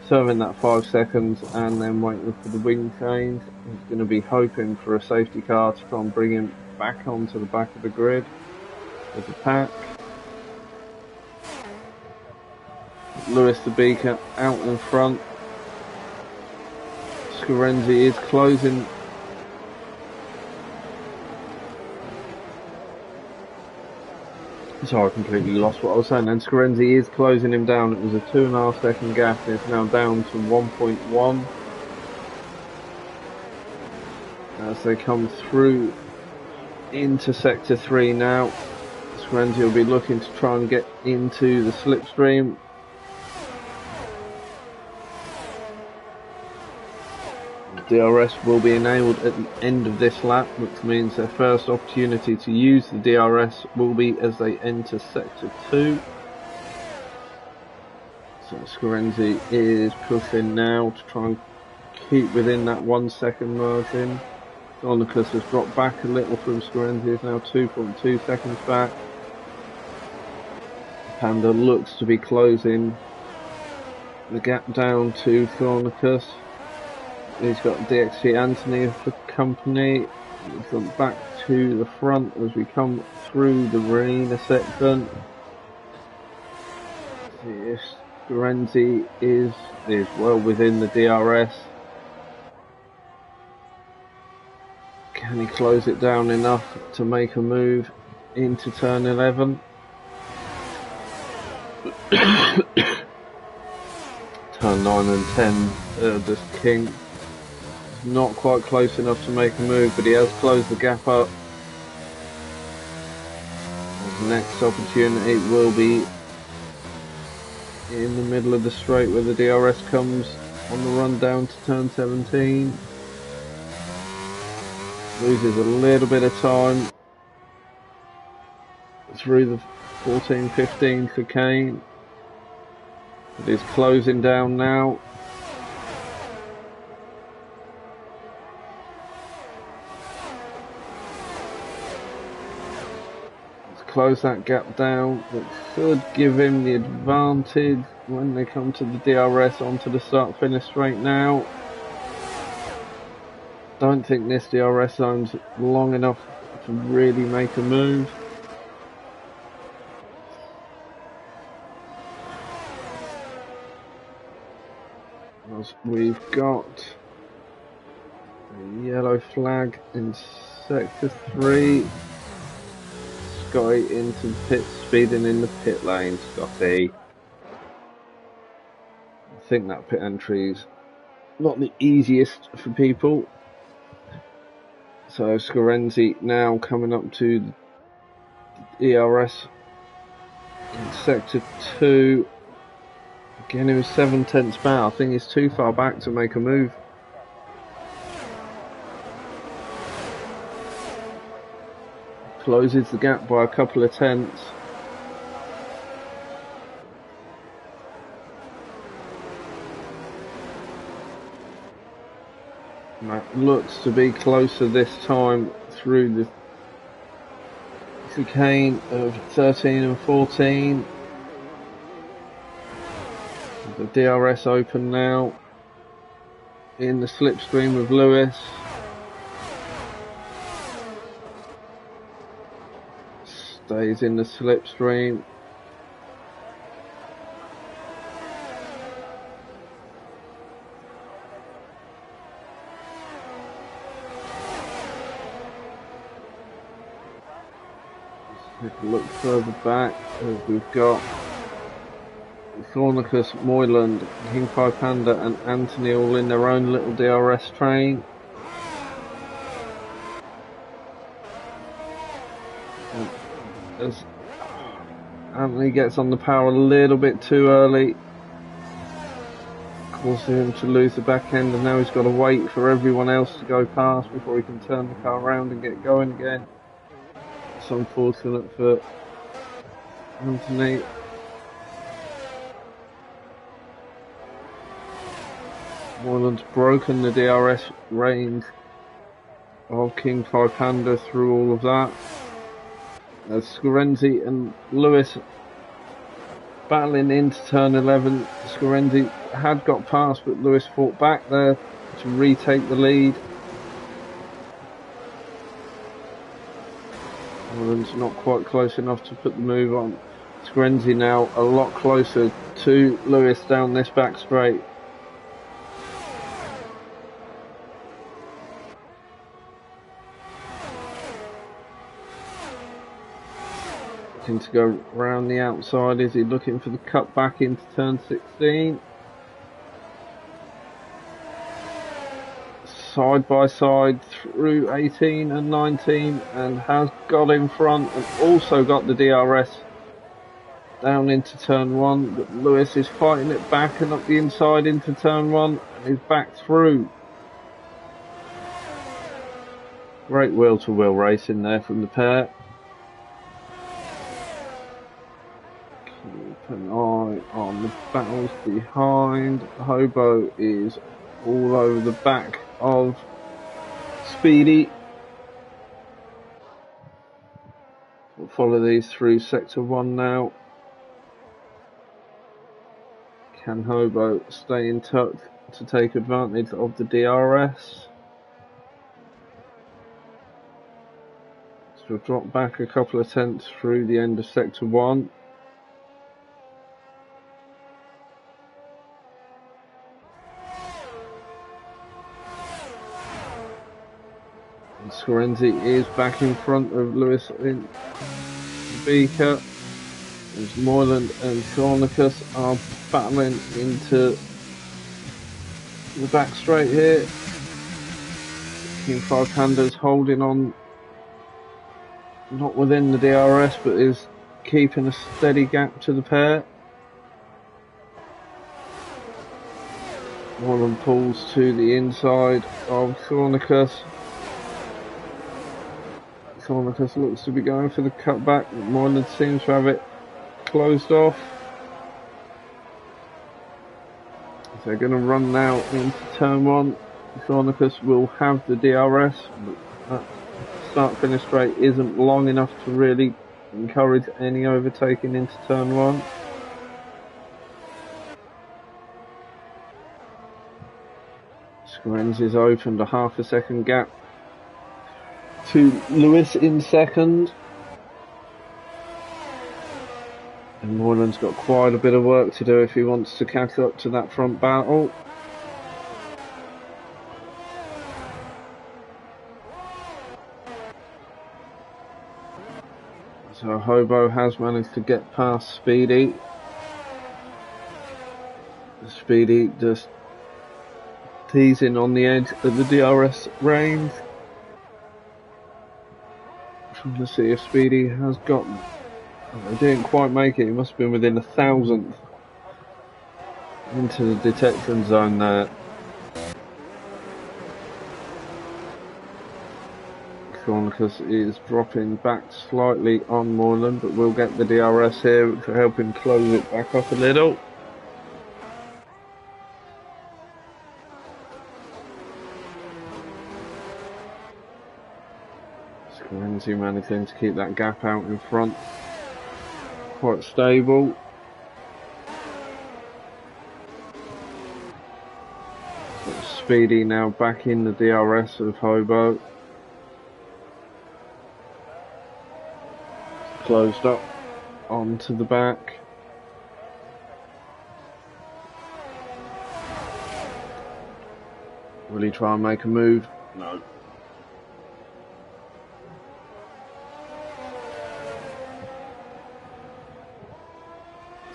Serving that 5 seconds and then waiting for the wing change. He's going to be hoping for a safety car to try and bring him back onto the back of the grid with the pack. Lewis the Beaker out in front. Scorenzi is closing. So I completely lost what I was saying. And Scorenzi is closing him down. It was a 2.5 second gap. It's now down to 1.1 as they come through into sector 3 now. Scorenzi will be looking to try and get into the slipstream. DRS will be enabled at the end of this lap, which means their first opportunity to use the DRS will be as they enter sector 2. So Scorenzi is pushing now to try and keep within that 1 second margin. Sonicus has dropped back a little from Scorenzi, is now 2.2 seconds back. Panda looks to be closing the gap down to Sonicus. He's got DXG Anthony for company. He's gone back to the front as we come through the arena section. Scorenzi is well within the DRS. Can he close it down enough to make a move into turn 11? Turn 9 and 10, the King. Not quite close enough to make a move, but he has closed the gap up. His next opportunity will be in the middle of the straight where the DRS comes on the run down to turn 17. Loses a little bit of time through the 14-15 for Kane. It is closing down now. Close that gap down, which should give him the advantage when they come to the DRS onto the start finish straight now. Don't think this DRS zone's long enough to really make a move. As we've got a yellow flag in sector 3. Scotty into the pit, speeding in the pit lane, Scotty. I think that pit entry's not the easiest for people. So Scorenzi now coming up to the ERS in sector 2. Again, it was 7/10 back. I think he's too far back to make a move. Closes the gap by a couple of tenths. That looks to be closer this time through the chicane of 13 and 14. The DRS open now in the slipstream of Lewis. Stays in the slipstream. Let's take a look further back as we've got Thornicus, Moyland, King Pie Panda and Anthony all in their own little DRS train. As Anthony gets on the power a little bit too early, causing him to lose the back end, and now he's got to wait for everyone else to go past before he can turn the car around and get going again. It's unfortunate for Anthony. Moyland's broken the DRS range of King Pie Panda through all of that. As Scorenzi and Lewis battling into turn 11. Scorenzi had got past, but Lewis fought back there to retake the lead. Moyland's not quite close enough to put the move on. Scorenzi now a lot closer to Lewis down this back straight. wanting to go round the outside. Is he looking for the cut back into turn 16? Side by side through 18 and 19, and has got in front and also got the DRS down into turn 1, but Lewis is fighting it back and up the inside into turn 1 and is back through. Great wheel-to-wheel racing there from the pair. Keep an eye on the battles behind. Hobo is all over the back of Speedy. We'll follow these through sector 1 now. Can Hobo stay in touch to take advantage of the DRS? So we'll drop back a couple of tenths through the end of sector 1. And Scorenzi is back in front of Lewis in the Beaker. As Moyland and Cornicus are battling into the back straight here. King 5 Pandas holding on, not within the DRS, but is keeping a steady gap to the pair. Moyland pulls to the inside of Cornicus. Cornicus looks to be going for the cutback, but Moyland seems to have it closed off. They're going to run now into turn 1. Cornicus will have the DRS, but that start-finish straight isn't long enough to really encourage any overtaking into turn 1. Scorenzi's opened a half a second gap to Lewis in second. And Moyland's got quite a bit of work to do if he wants to catch up to that front battle. So Hobo has managed to get past Speedy. Speedy just teasing on the edge of the DRS range. Trying to see if Speedy has got... They didn't quite make it. He must have been within a thousandth into the detection zone there. Cornicus is dropping back slightly on Moyland, but we'll get the DRS here to help him close it back up a little. Scorenzi managing to keep that gap out in front. Quite stable. Speedy now back in the DRS of Hobo. Closed up onto the back. Will he try and make a move? No.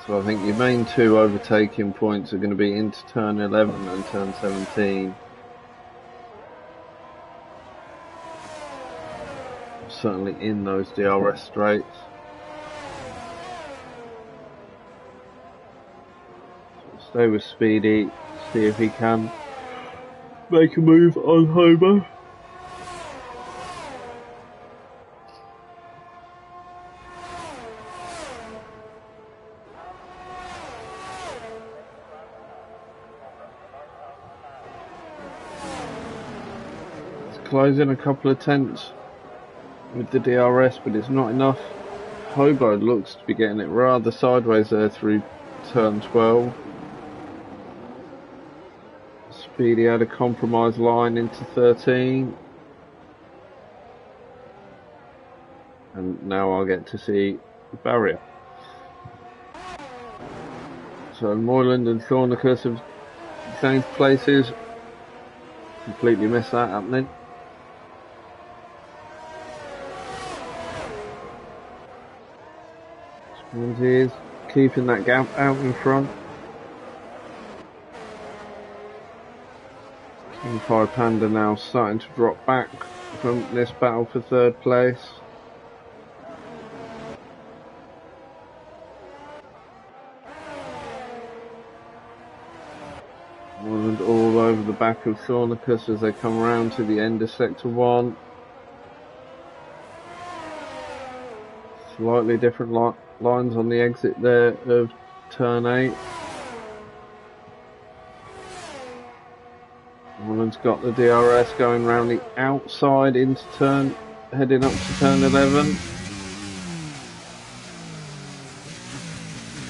So I think your main two overtaking points are going to be into turn 11 and turn 17. Certainly in those DRS straights. So stay with Speedy, see if he can make a move on Hobo. Closing a couple of tenths with the DRS, but it's not enough. Hobo looks to be getting it rather sideways there through turn 12. Speedy had a compromise line into 13. And now I'll get to see the barrier. So Moyland and Cornicus have changed places. Completely missed that happening. And he is keeping that gap out in front. King Kai Panda now starting to drop back from this battle for third place. Moreland all over the back of Thornicus as they come around to the end of Sector 1. Slightly different lines on the exit there of Turn 8. Moreland's got the DRS going round the outside into turn, heading up to Turn 11.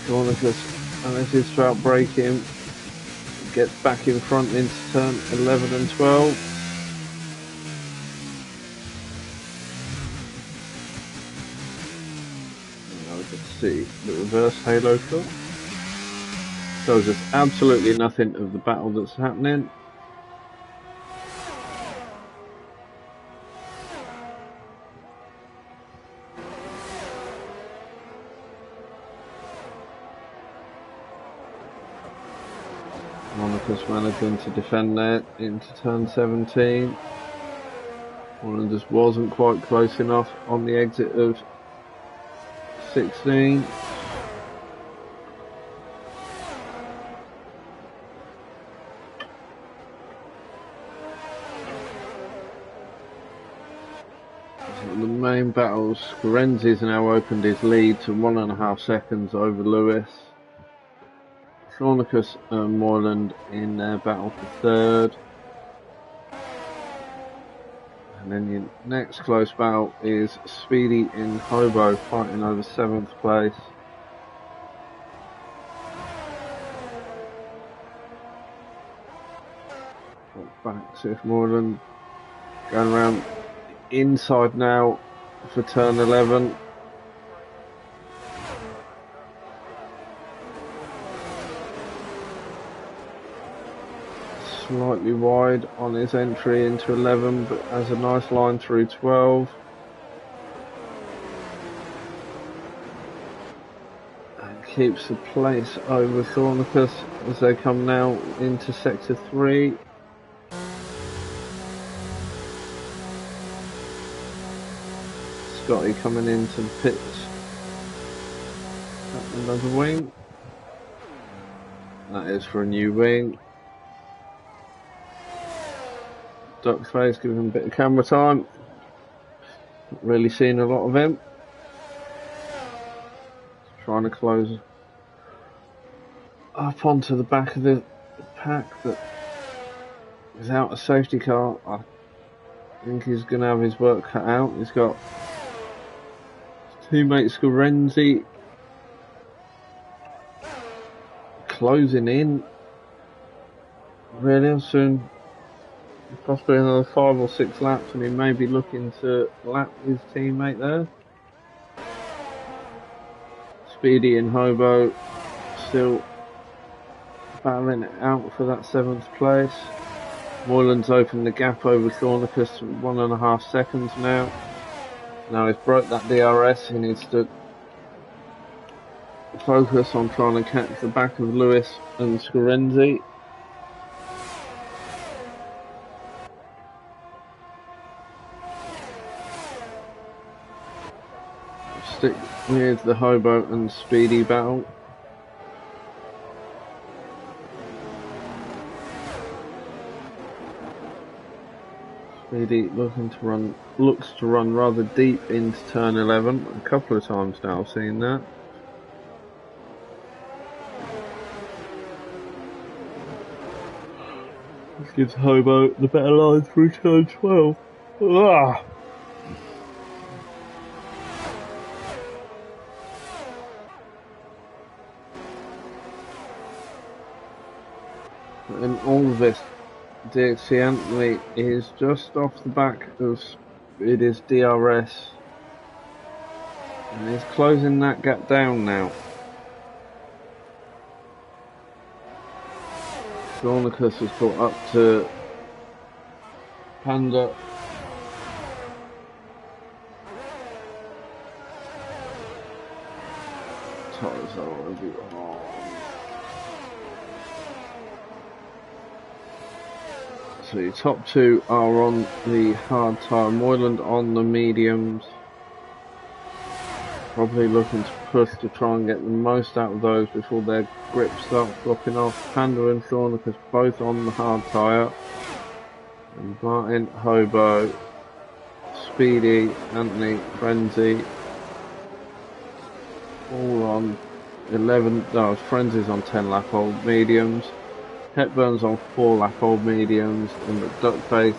Thornicus manages to outbrake him. Gets back in front into turn 11 and 12. Now we can see the reverse halo shot. Shows us absolutely nothing of the battle that's happening. Monica's managing to defend there into turn 17. One just wasn't quite close enough on the exit of 16. The main battles, Scorenzi's now opened his lead to 1.5 seconds over Lewis. Thornicus and Moreland in their battle for third. And then your next close battle is Speedy in Hobo fighting over 7th place. Back to Moreland going around inside now for turn 11. Slightly wide on his entry into 11, but has a nice line through 12. And keeps the place over Thornicus as they come now into sector 3. Scotty coming into the pits. Another wing. That is for a new wing. Duckface giving him a bit of camera time. Not really seen a lot of him. Trying to close up onto the back of the pack that without a safety car. I think he's going to have his work cut out. He's got his teammate Scorenzi closing in really soon. Possibly another 5 or 6 laps, and he may be looking to lap his teammate there. Speedy and Hobo still battling it out for that 7th place. Moreland's opened the gap over Thornicus to 1.5 seconds now. Now he's broke that DRS, he needs to focus on trying to catch the back of Lewis and Scorenzi. Stick with the Hobo and Speedy battle. Speedy looks to run rather deep into turn 11. A couple of times now I've seen that. This gives Hobo the better line through turn 12. Ah. And all of this, Dixie Anthony is just off the back of it is DRS, and he's closing that gap down now. Thornicus has caught up to Panda. So your top two are on the hard tyre, Moyland on the mediums. Probably looking to push to try and get the most out of those before their grip starts dropping off. Panda and Shaunicus both on the hard tyre. And Martin, Hobo, Speedy, Anthony, Frenzy, all on 11, no, Frenzy's on 10 lap old mediums. Hepburn's on 4 lap old mediums, and McDuckface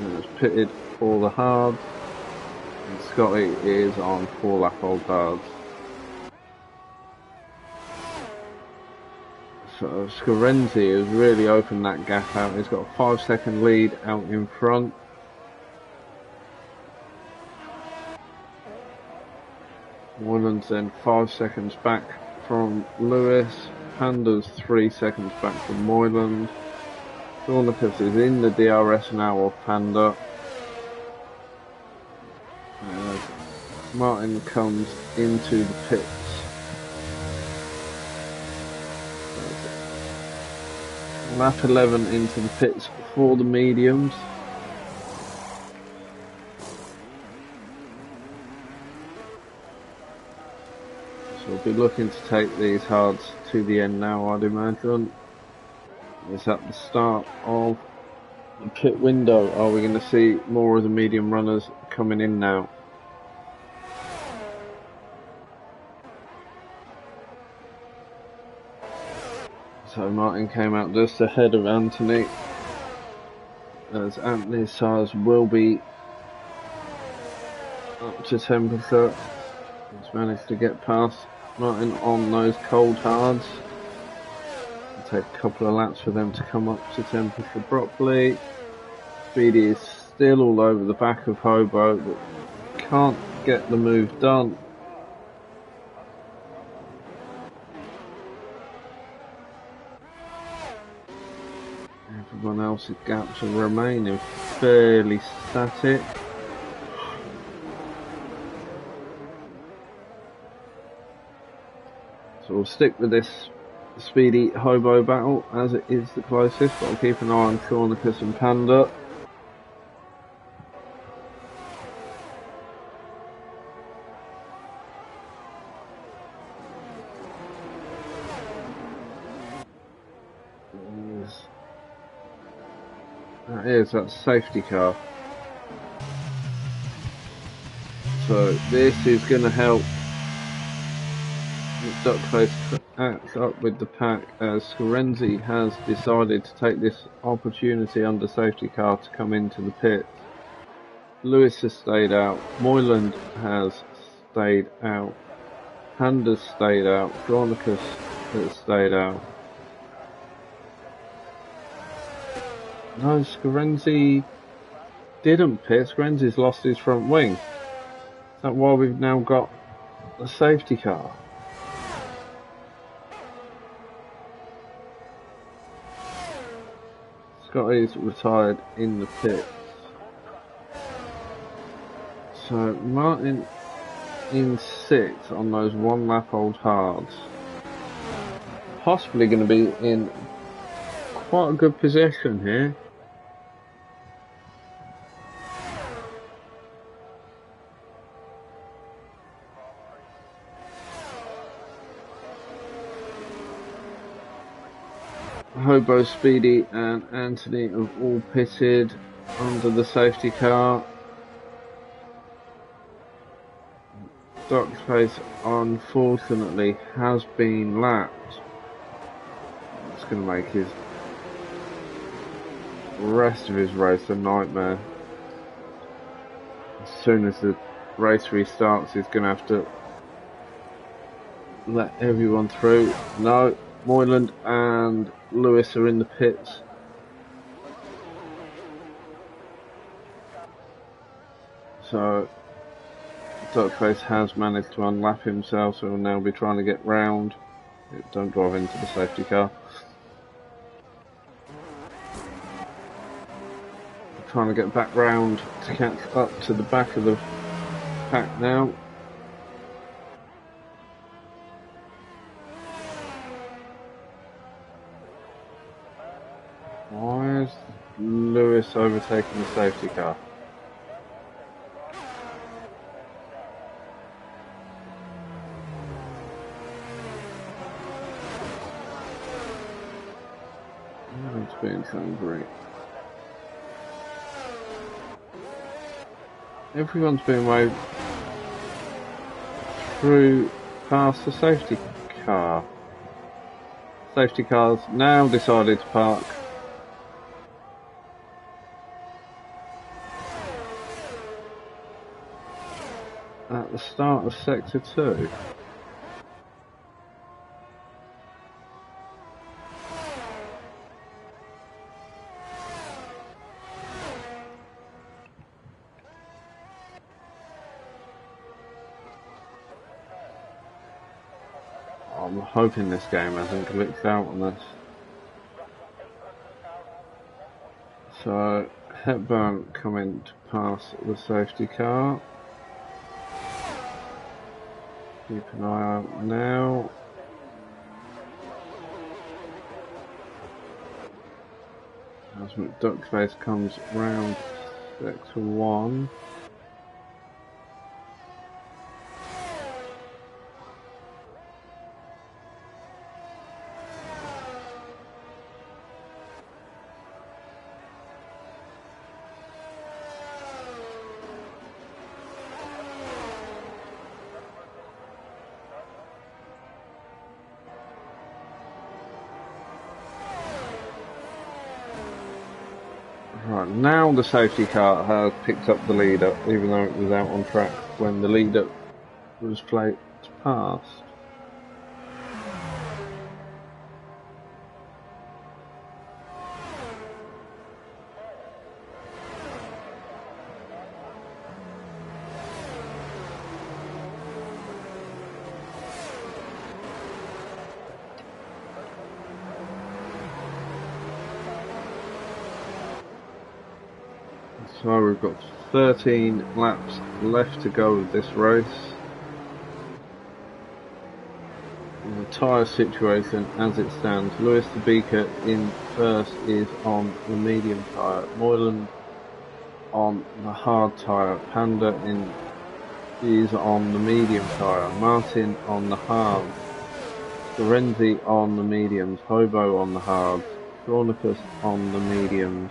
is pitted for the hards. And Scotty is on 4 lap old hards. So Scarenzi has really opened that gap out. He's got a 5-second lead out in front. Woodland's then 5 seconds back from Lewis. Panda's 3 seconds back from Moyland. Shaunicus is in the DRS now of Panda. Martin comes into the pits. Lap 11 into the pits for the mediums. So we'll be looking to take these hards to the end now, I'd imagine. It's at the start of the pit window. Are we going to see more of the medium runners coming in now? So Martin came out just ahead of Anthony, as Anthony's tyres will be up to temperature. He's managed to get past Martin on those cold hards. It'll take a couple of laps for them to come up to temperature properly. Speedy is still all over the back of Hobo, but can't get the move done. Everyone else's gaps are remaining fairly static. So we'll stick with this Speedy Hobo battle as it is the closest, but I'll keep an eye on Shaunicus and Panda. That's safety car. So this is going to help Duckface act up with the pack, as Scarenzi has decided to take this opportunity under safety car to come into the pits. Lewis has stayed out, Moyland has stayed out, Panda's stayed out, Shaunicus has stayed out. No, Scarenzi didn't pit. Scarenzi's lost his front wing. Is that why we've now got a safety car? Scotty's retired in the pits. So Martin in 6th on those 1 lap old hards. Possibly going to be in quite a good position here. Hobo, Speedy and Anthony have all pitted under the safety car. Duckface unfortunately has been lapped. It's going to make his rest of his race a nightmare. As soon as the race restarts, he's going to have to let everyone through. No, Moyland and Lewis are in the pits. So Duckface has managed to unlap himself, so he'll now be trying to get round. Don't drive into the safety car. Trying to get back round to catch up to the back of the pack now. Why is Lewis overtaking the safety car? It's being so great. Everyone's been waved through past the safety car. Safety cars now decided to park at the start of sector 2. I'm hoping this game hasn't glitched out on this. So, Hepburn coming to pass the safety car. Keep an eye out now. As McDuckface comes round sector 1. Right, now the safety car has picked up the leader, even though it was out on track when the leader was flanked past. So we've got 13 laps left to go of this race. And the tyre situation as it stands, Lewis the Beaker in first is on the medium tyre, Moylan on the hard tyre, Panda is on the medium tyre, Martin on the hard, Lorenzi on the mediums, Hobo on the hards, Chronicus on the mediums,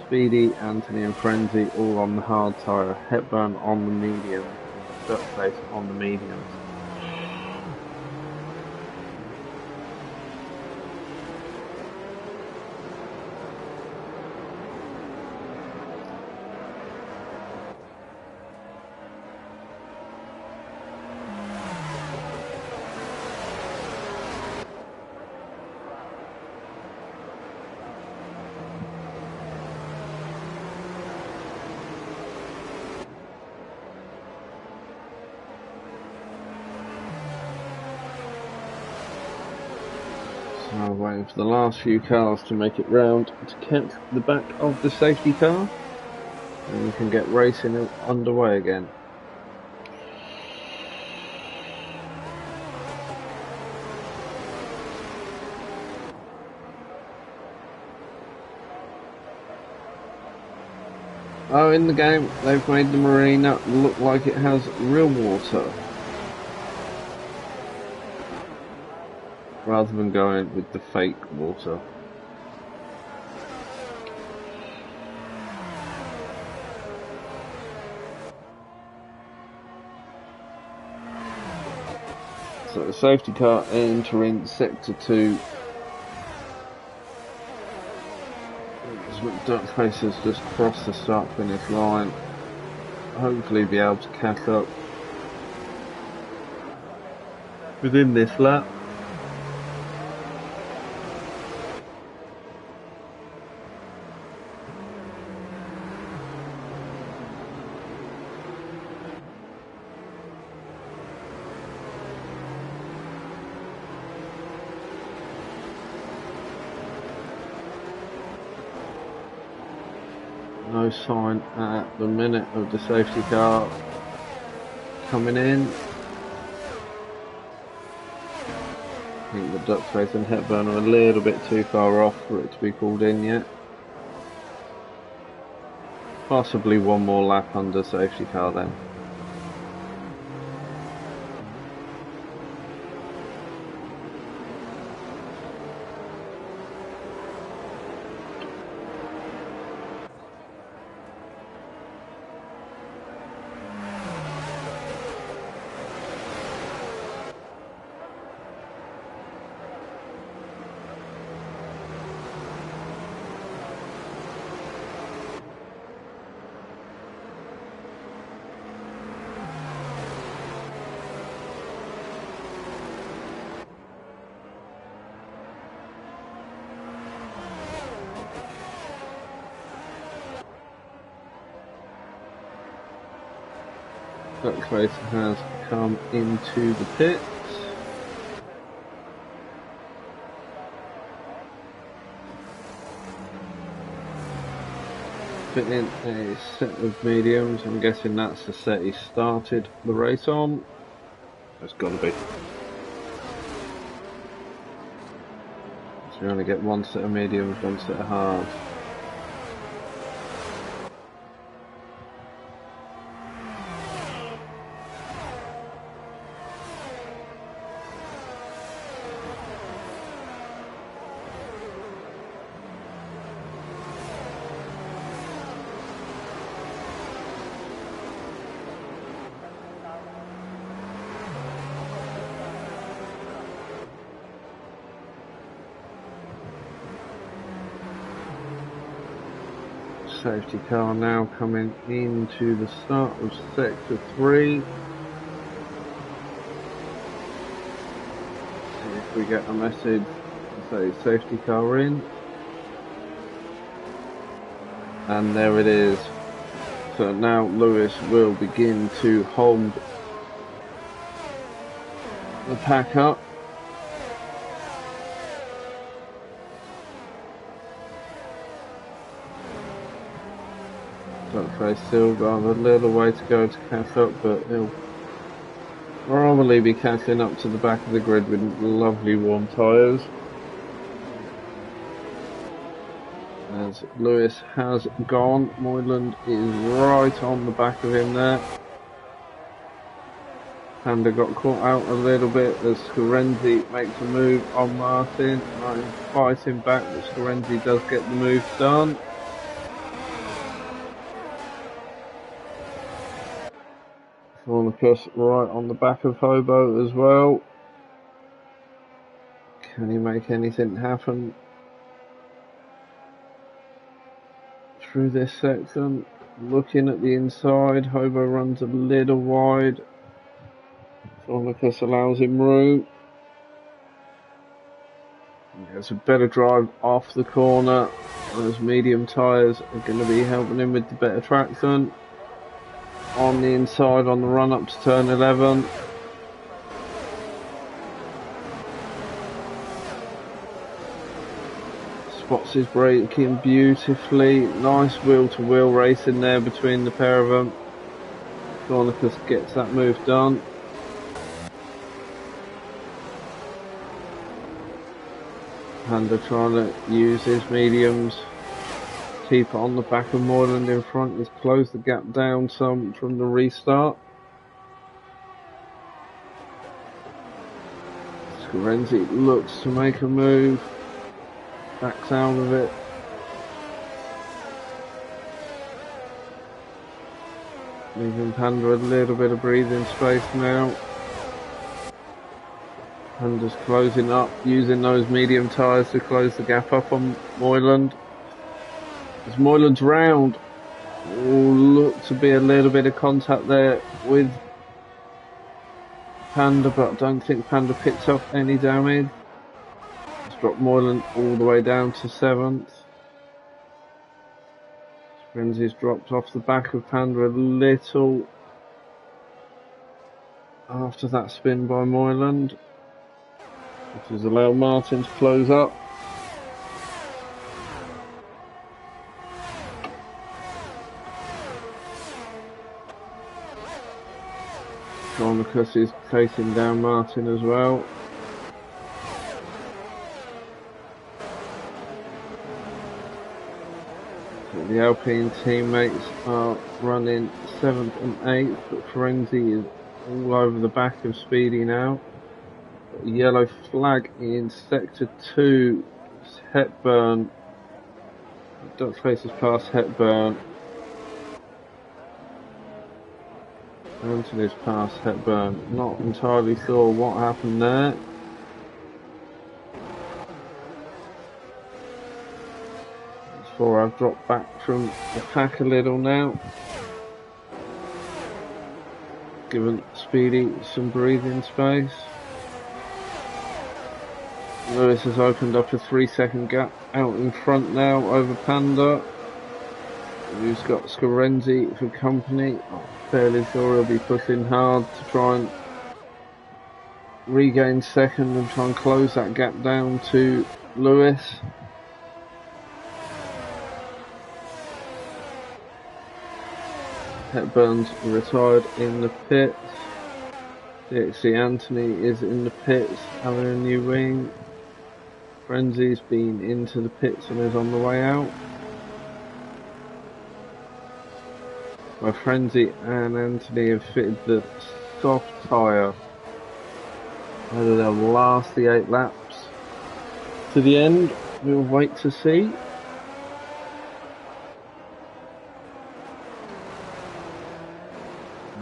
Speedy, Anthony and Frenzy all on the hard tyre, Hepburn on the mediums, and Duckface on the mediums. So waiting for the last few cars to make it round to catch the back of the safety car, and we can get racing underway again. Oh, in the game they've made the marina look like it has real water, rather than going with the fake water. So the safety car entering sector 2. Duckface has just crossed the start finish line. Hopefully be able to catch up within this lap. No sign at the minute of the safety car coming in. think the Duckface and Hepburn are a little bit too far off for it to be called in yet. Possibly one more lap under safety car then. Duckface has come into the pits. Fit in a set of mediums. I'm guessing that's the set he started the race on. It's got to be. So you only get one set of mediums, one set of hards. Safety car now coming into the start of sector 3. See if we get a message to say safety car in. And there it is. So now Lewis will begin to hold the pack up. Duckface still got a little way to go to catch up, but he'll probably be catching up to the back of the grid with lovely warm tyres. As Lewis has gone, Moyland is right on the back of him there. Panda got caught out a little bit as Scorenzi makes a move on Martin. Martin fighting back, but Scorenzi does get the move done. Fornicus right on the back of Hobo as well. Can he make anything happen through this section? Looking at the inside, Hobo runs a little wide. Fornicus allows him room. He gets a better drive off the corner. Those medium tyres are going to be helping him with the better traction. On the inside on the run up to turn 11. Spots his braking beautifully. Nice wheel to wheel racing there between the pair of them. Fornicus gets that move done. Panda trying to use his mediums. Keep it on the back of Moyland in front. He's closed the gap down some from the restart. Scorenzi looks to make a move. Backs out of it. Leaving Panda a little bit of breathing space now. Panda's closing up, using those medium tyres to close the gap up on Moyland. As Moyland's round, look to be a little bit of contact there with Panda, but I don't think Panda picks up any damage. It's dropped Moyland all the way down to 7th. Scorenzi's dropped off the back of Panda a little after that spin by Moyland, which has allowed Martin to close up. Fornicus is chasing down Martin as well. The Alpine teammates are running 7th and 8th, but Frenzy is all over the back of Speedy now. A yellow flag in sector 2. It's Hepburn. Duck faces past Hepburn. Anthony's past Hepburn. Not entirely sure what happened there. Before I've dropped back from the pack a little now. Given Speedy some breathing space. Lewis has opened up a 3-second gap out in front now over Panda, who's got Scarenzi for company. I'm fairly sure he'll be pushing hard to try and regain second and try and close that gap down to Lewis. Hepburn's retired in the pits. DXC Anthony is in the pits having a new wing. Frenzy's been into the pits and is on the way out. Where Frenzy and Anthony have fitted the soft tyre. Whether they'll last the 8 laps to the end, we'll wait to see.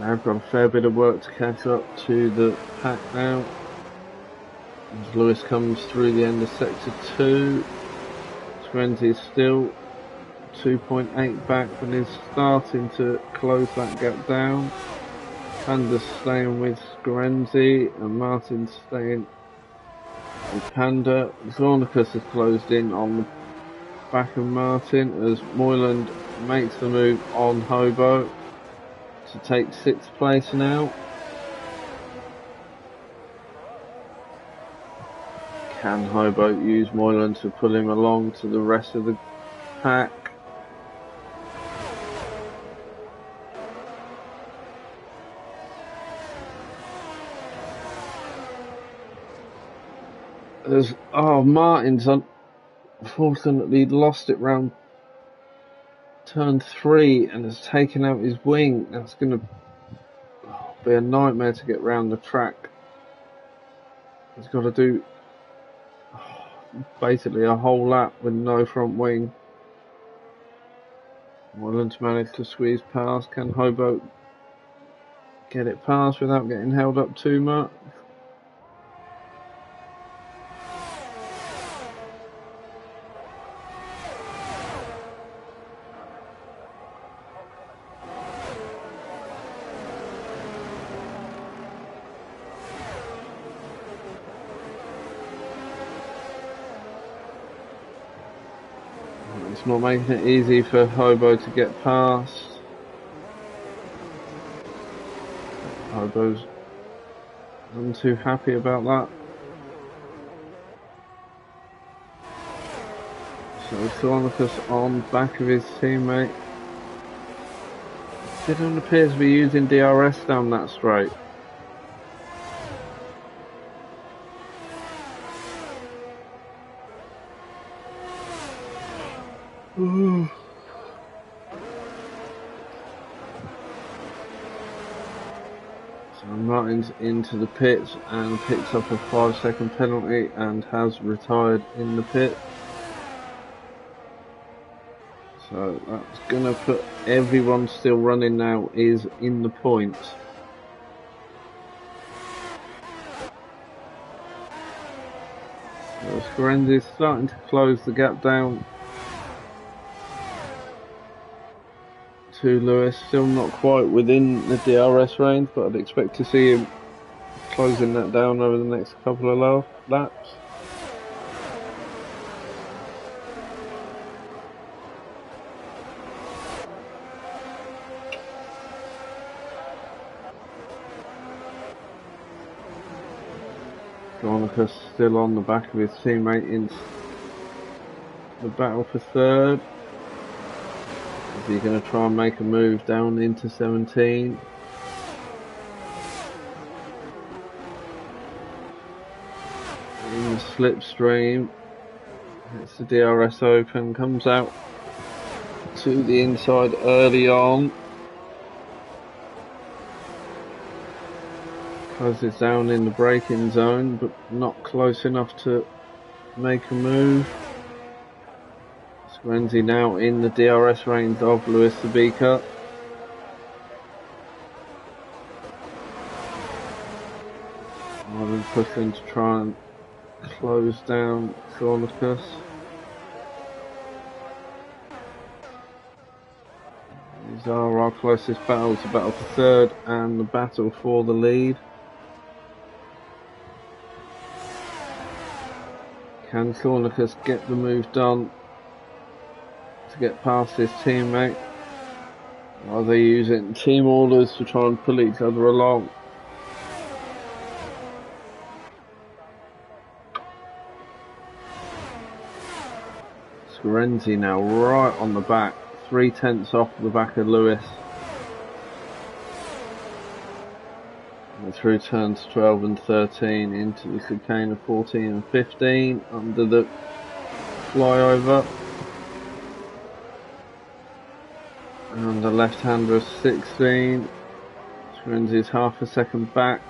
I've got a fair bit of work to catch up to the pack now. As Lewis comes through the end of sector 2, Frenzy is still 2.8 back, but is starting to close that gap down. Panda's staying with Scarenzi and Martin's staying with Panda. Zornicus has closed in on the back of Martin as Moyland makes the move on Hobo to take 6th place now. Can Hobo use Moyland to pull him along to the rest of the pack? Martin's unfortunately lost it round turn 3 and has taken out his wing. That's going to be a nightmare to get round the track. He's got to do basically a whole lap with no front wing. Moyland's managed to squeeze past. Can Hobo get it past without getting held up too much? It's not making it easy for Hobo to get past. Hobo's not too happy about that. So Sonicus on back of his teammate. Didn't appear to be using DRS down that straight. So Martin's into the pits and picks up a 5-second penalty and has retired in the pit. So that's going to put everyone still running now is in the points. So Scarenzi is starting to close the gap down to Lewis, still not quite within the DRS range, but I'd expect to see him closing that down over the next couple of laps. Dornicus still on the back of his teammate in the battle for 3rd. Is he going to try and make a move down into 17? In the slipstream, it's the DRS open, comes out to the inside early on. Closes down in the braking zone, but not close enough to make a move. Scorenzi now in the DRS range of Lewis Sabika. Rather than pushing to try and close down Thornicus. These are our closest battles, the battle for third and the battle for the lead. Can Thornicus get the move done to get past his teammate? Are they using team orders to try and pull each other along? Scorenzi now right on the back, 3/10 off the back of Lewis. And through turns 12 and 13 into the chicane of 14 and 15 under the flyover. And the left-hander of 16. Scorenzi's half a second back.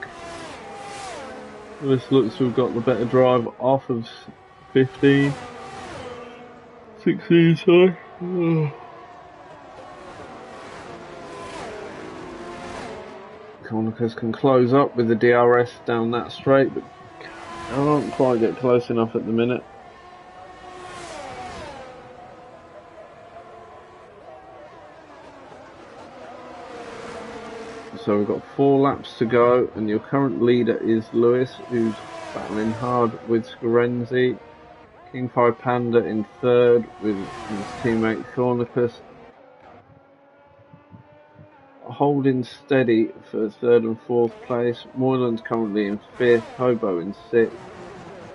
Lewis looks to have got the better drive off of 15. 16, sorry. Thornicus can close up with the DRS down that straight, but can't quite get close enough at the minute. So we've got 4 laps to go, and your current leader is Lewis, who's battling hard with Scorenzi. King 5 Panda in third with his teammate Thornicus. Holding steady for third and fourth place. Moylan's currently in fifth, Hobo in sixth.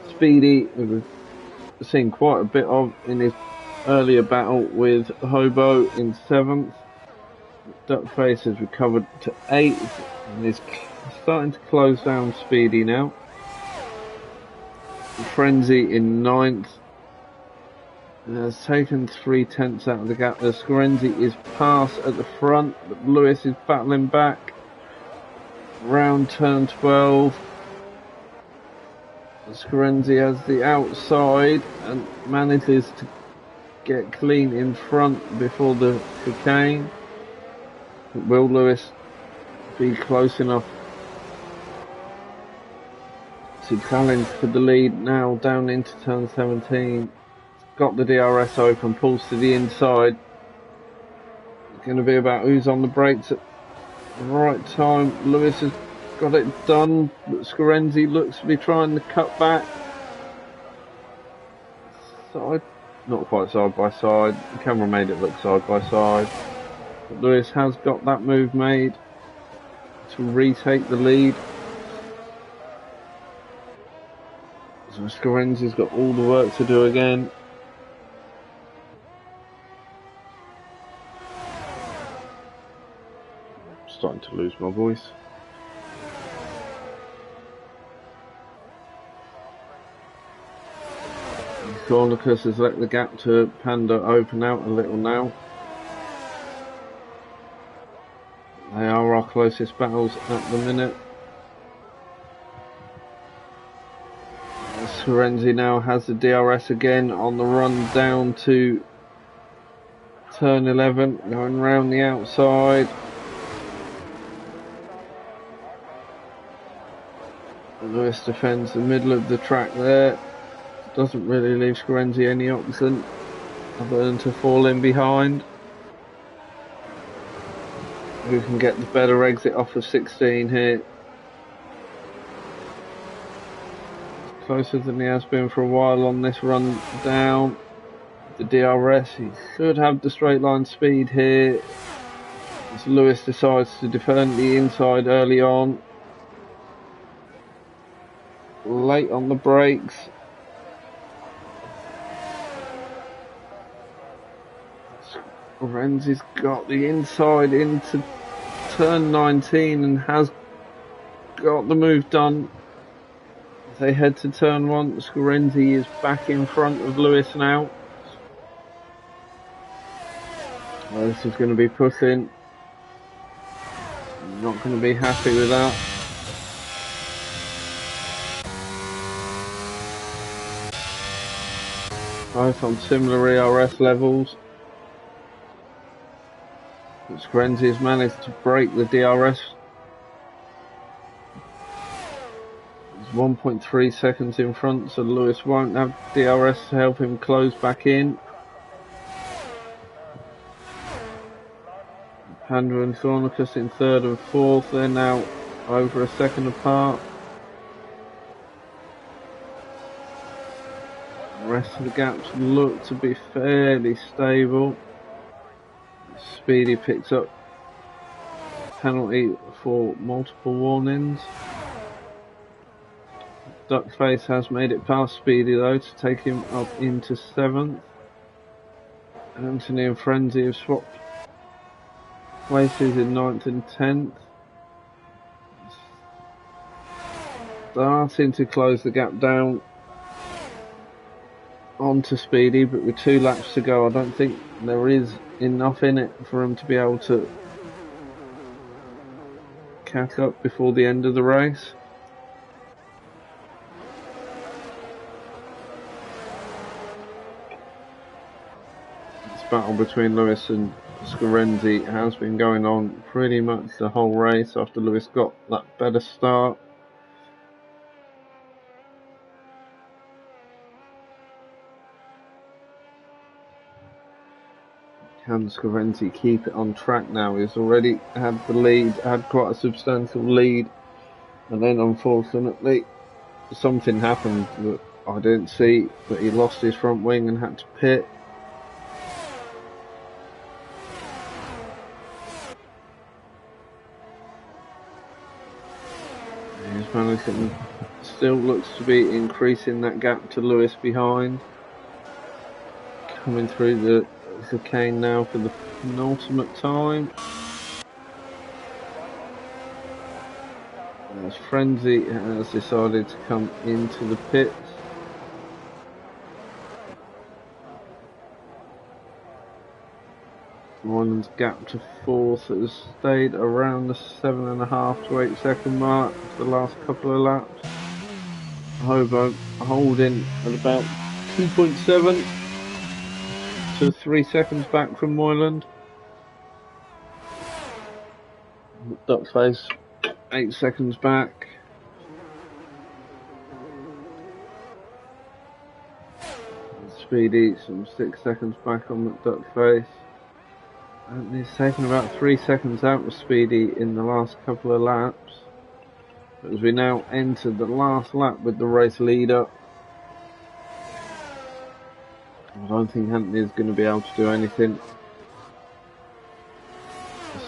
Speedy, we've seen quite a bit of in his earlier battle with Hobo in seventh. Duckface has recovered to eighth and is starting to close down Speedy now. Frenzy in ninth. Has taken 3/10 out of the gap. Scorenzi is past at the front, but Lewis is battling back. Round turn 12. Scorenzi has the outside and manages to get clean in front before the chicane. But will Lewis be close enough to challenge for the lead now down into turn 17? Got the DRS open, pulls to the inside. It's going to be about who's on the brakes at the right time. Lewis has got it done, but Scorenzi looks to be trying to cut back. Side, not quite side by side. The camera made it look side by side. But Lewis has got that move made to retake the lead. So Scorenzi's got all the work to do again. Starting to lose my voice. Thornicus has let the gap to Panda open out a little now. They are our closest battles at the minute. Scorenzi now has the DRS again on the run down to turn 11, going round the outside. Lewis defends the middle of the track there. Doesn't really leave Scorenzi any option other than to fall in behind. Who can get the better exit off of 16 here? Closer than he has been for a while on this run down. The DRS, he should have the straight line speed here. As Lewis decides to defend the inside early on. Late on the brakes. Renzi's got the inside into turn 19 and has got the move done. They head to turn 1. Scorenzi is back in front of Lewis now. This is going to be pushing. Not going to be happy with that. Both on similar ERS levels. Skrenzi has managed to break the DRS. He's 1.3 seconds in front, so Lewis won't have DRS to help him close back in. Panda and Thornicus in third and fourth. They're now over a second apart. The rest of the gaps look to be fairly stable. Speedy picks up penalty for multiple warnings. Duckface has made it past Speedy though to take him up into 7th. Anthony and Frenzy have swapped places in 9th and 10th. Starting to close the gap down onto Speedy, but with 2 laps to go I don't think there is enough in it for him to be able to catch up before the end of the race. This battle between Lewis and Skrenzi has been going on pretty much the whole race after Lewis got that better start. Can Skrenzi keep it on track now? He's already had the lead, had quite a substantial lead, and then unfortunately something happened that I didn't see, but he lost his front wing and had to pit. He's managing, still looks to be increasing that gap to Lewis behind. Coming through the chicane now for the penultimate time. As Frenzy has decided to come into the pits. Moylan's gap to 4th has stayed around the 7.5 to 8 second mark for the last couple of laps. Hobo holding at about 2.7 to 3 seconds back from Moyland. Duckface 8 seconds back. Speedy some 6 seconds back on Duckface. And he's taken about 3 seconds out of Speedy in the last couple of laps. But as we now enter the last lap with the race leader, I don't think Anthony is going to be able to do anything.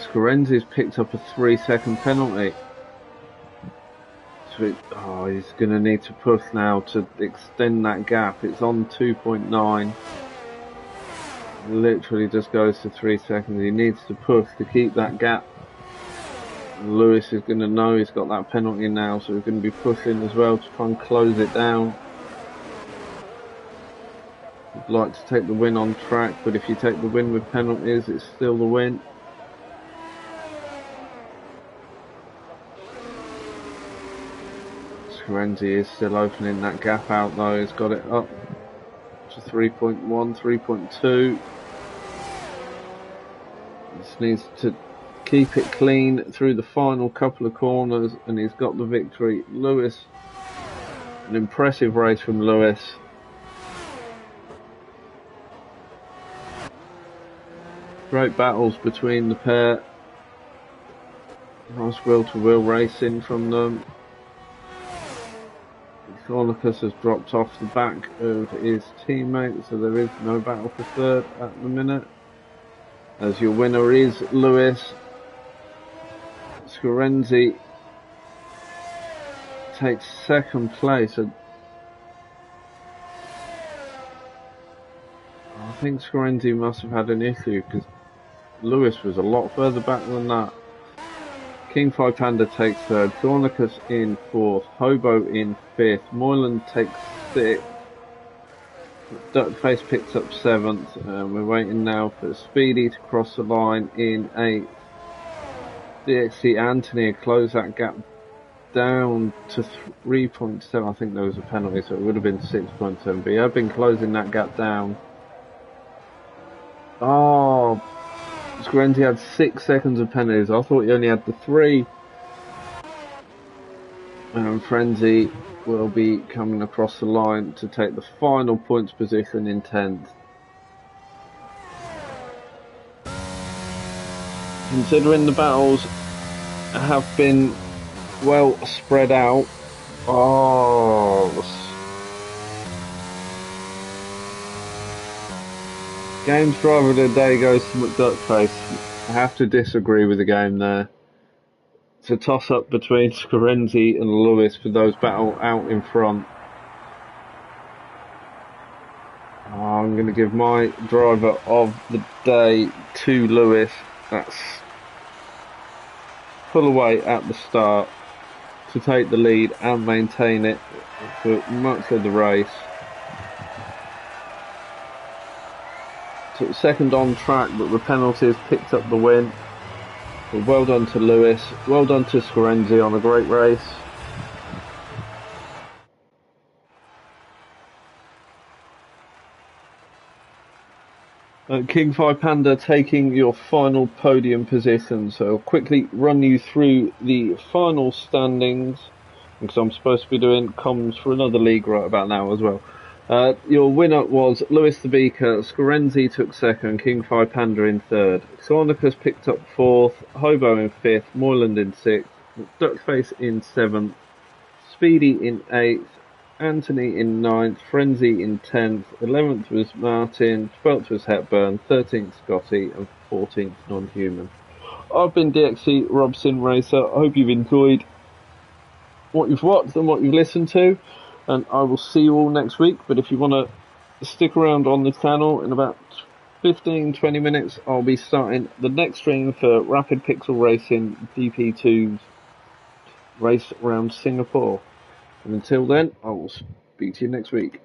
Skrenzi's picked up a 3-second penalty. So he's going to need to push now to extend that gap. It's on 2.9. Literally just goes to 3 seconds. He needs to push to keep that gap. Lewis is going to know he's got that penalty now, so he's going to be pushing as well to try and close it down. I'd like to take the win on track, but if you take the win with penalties, it's still the win. Skrenzi is still opening that gap out though. He's got it up to 3.1, 3.2. Just needs to keep it clean through the final couple of corners, and he's got the victory. Lewis, an impressive race from Lewis. Great battles between the pair. Nice wheel-to-wheel racing from them. Thornicus has dropped off the back of his teammate, so there is no battle for third at the minute. As your winner is Lewis. Skrenzi takes second place. I think Skrenzi must have had an issue because Lewis was a lot further back than that. King Phi Panda takes third, Thornicus in fourth, Hobo in fifth, Moyland takes sixth, Duckface picks up 7th, and we're waiting now for Speedy to cross the line in 8th. DXC Anthony close that gap down to 3.7. I think there was a penalty, so it would have been 6.7. But I've been closing that gap down. Oh, Scorenzi had 6 seconds of penalties. I thought he only had the 3. And Frenzy will be coming across the line to take the final points position in 10th. Considering the battles have been well spread out. Oh, game's driver of the day goes to McDuckface. I have to disagree with the game there. It's a toss-up between Scorenzi and Lewis for those battle out in front. I'm going to give my driver of the day to Lewis. That's pull away at the start to take the lead and maintain it for much of the race. Took 2nd on track, but the penalties picked up the win. Well done to Lewis, well done to Scorenzi on a great race. King 5 Panda taking your final podium position, so I'll quickly run you through the final standings, because I'm supposed to be doing comms for another league right about now as well. Your winner was Lewis the Beaker, Scorenzi took 2nd, King 5 Panda in 3rd, Xornicus picked up 4th, Hobo in 5th, Moyland in 6th, Duckface in 7th, Speedy in 8th, Anthony in 9th, Frenzy in 10th, 11th was Martin, 12th was Hepburn, 13th Scotty, and 14th Non-Human. I've been DXC Robson Racer. I hope you've enjoyed what you've watched and what you've listened to, and I will see you all next week. But if you want to stick around on the channel, in about 15-20 minutes I'll be starting the next stream for Rapid Pixel Racing GP2's race around Singapore. And until then, I will speak to you next week.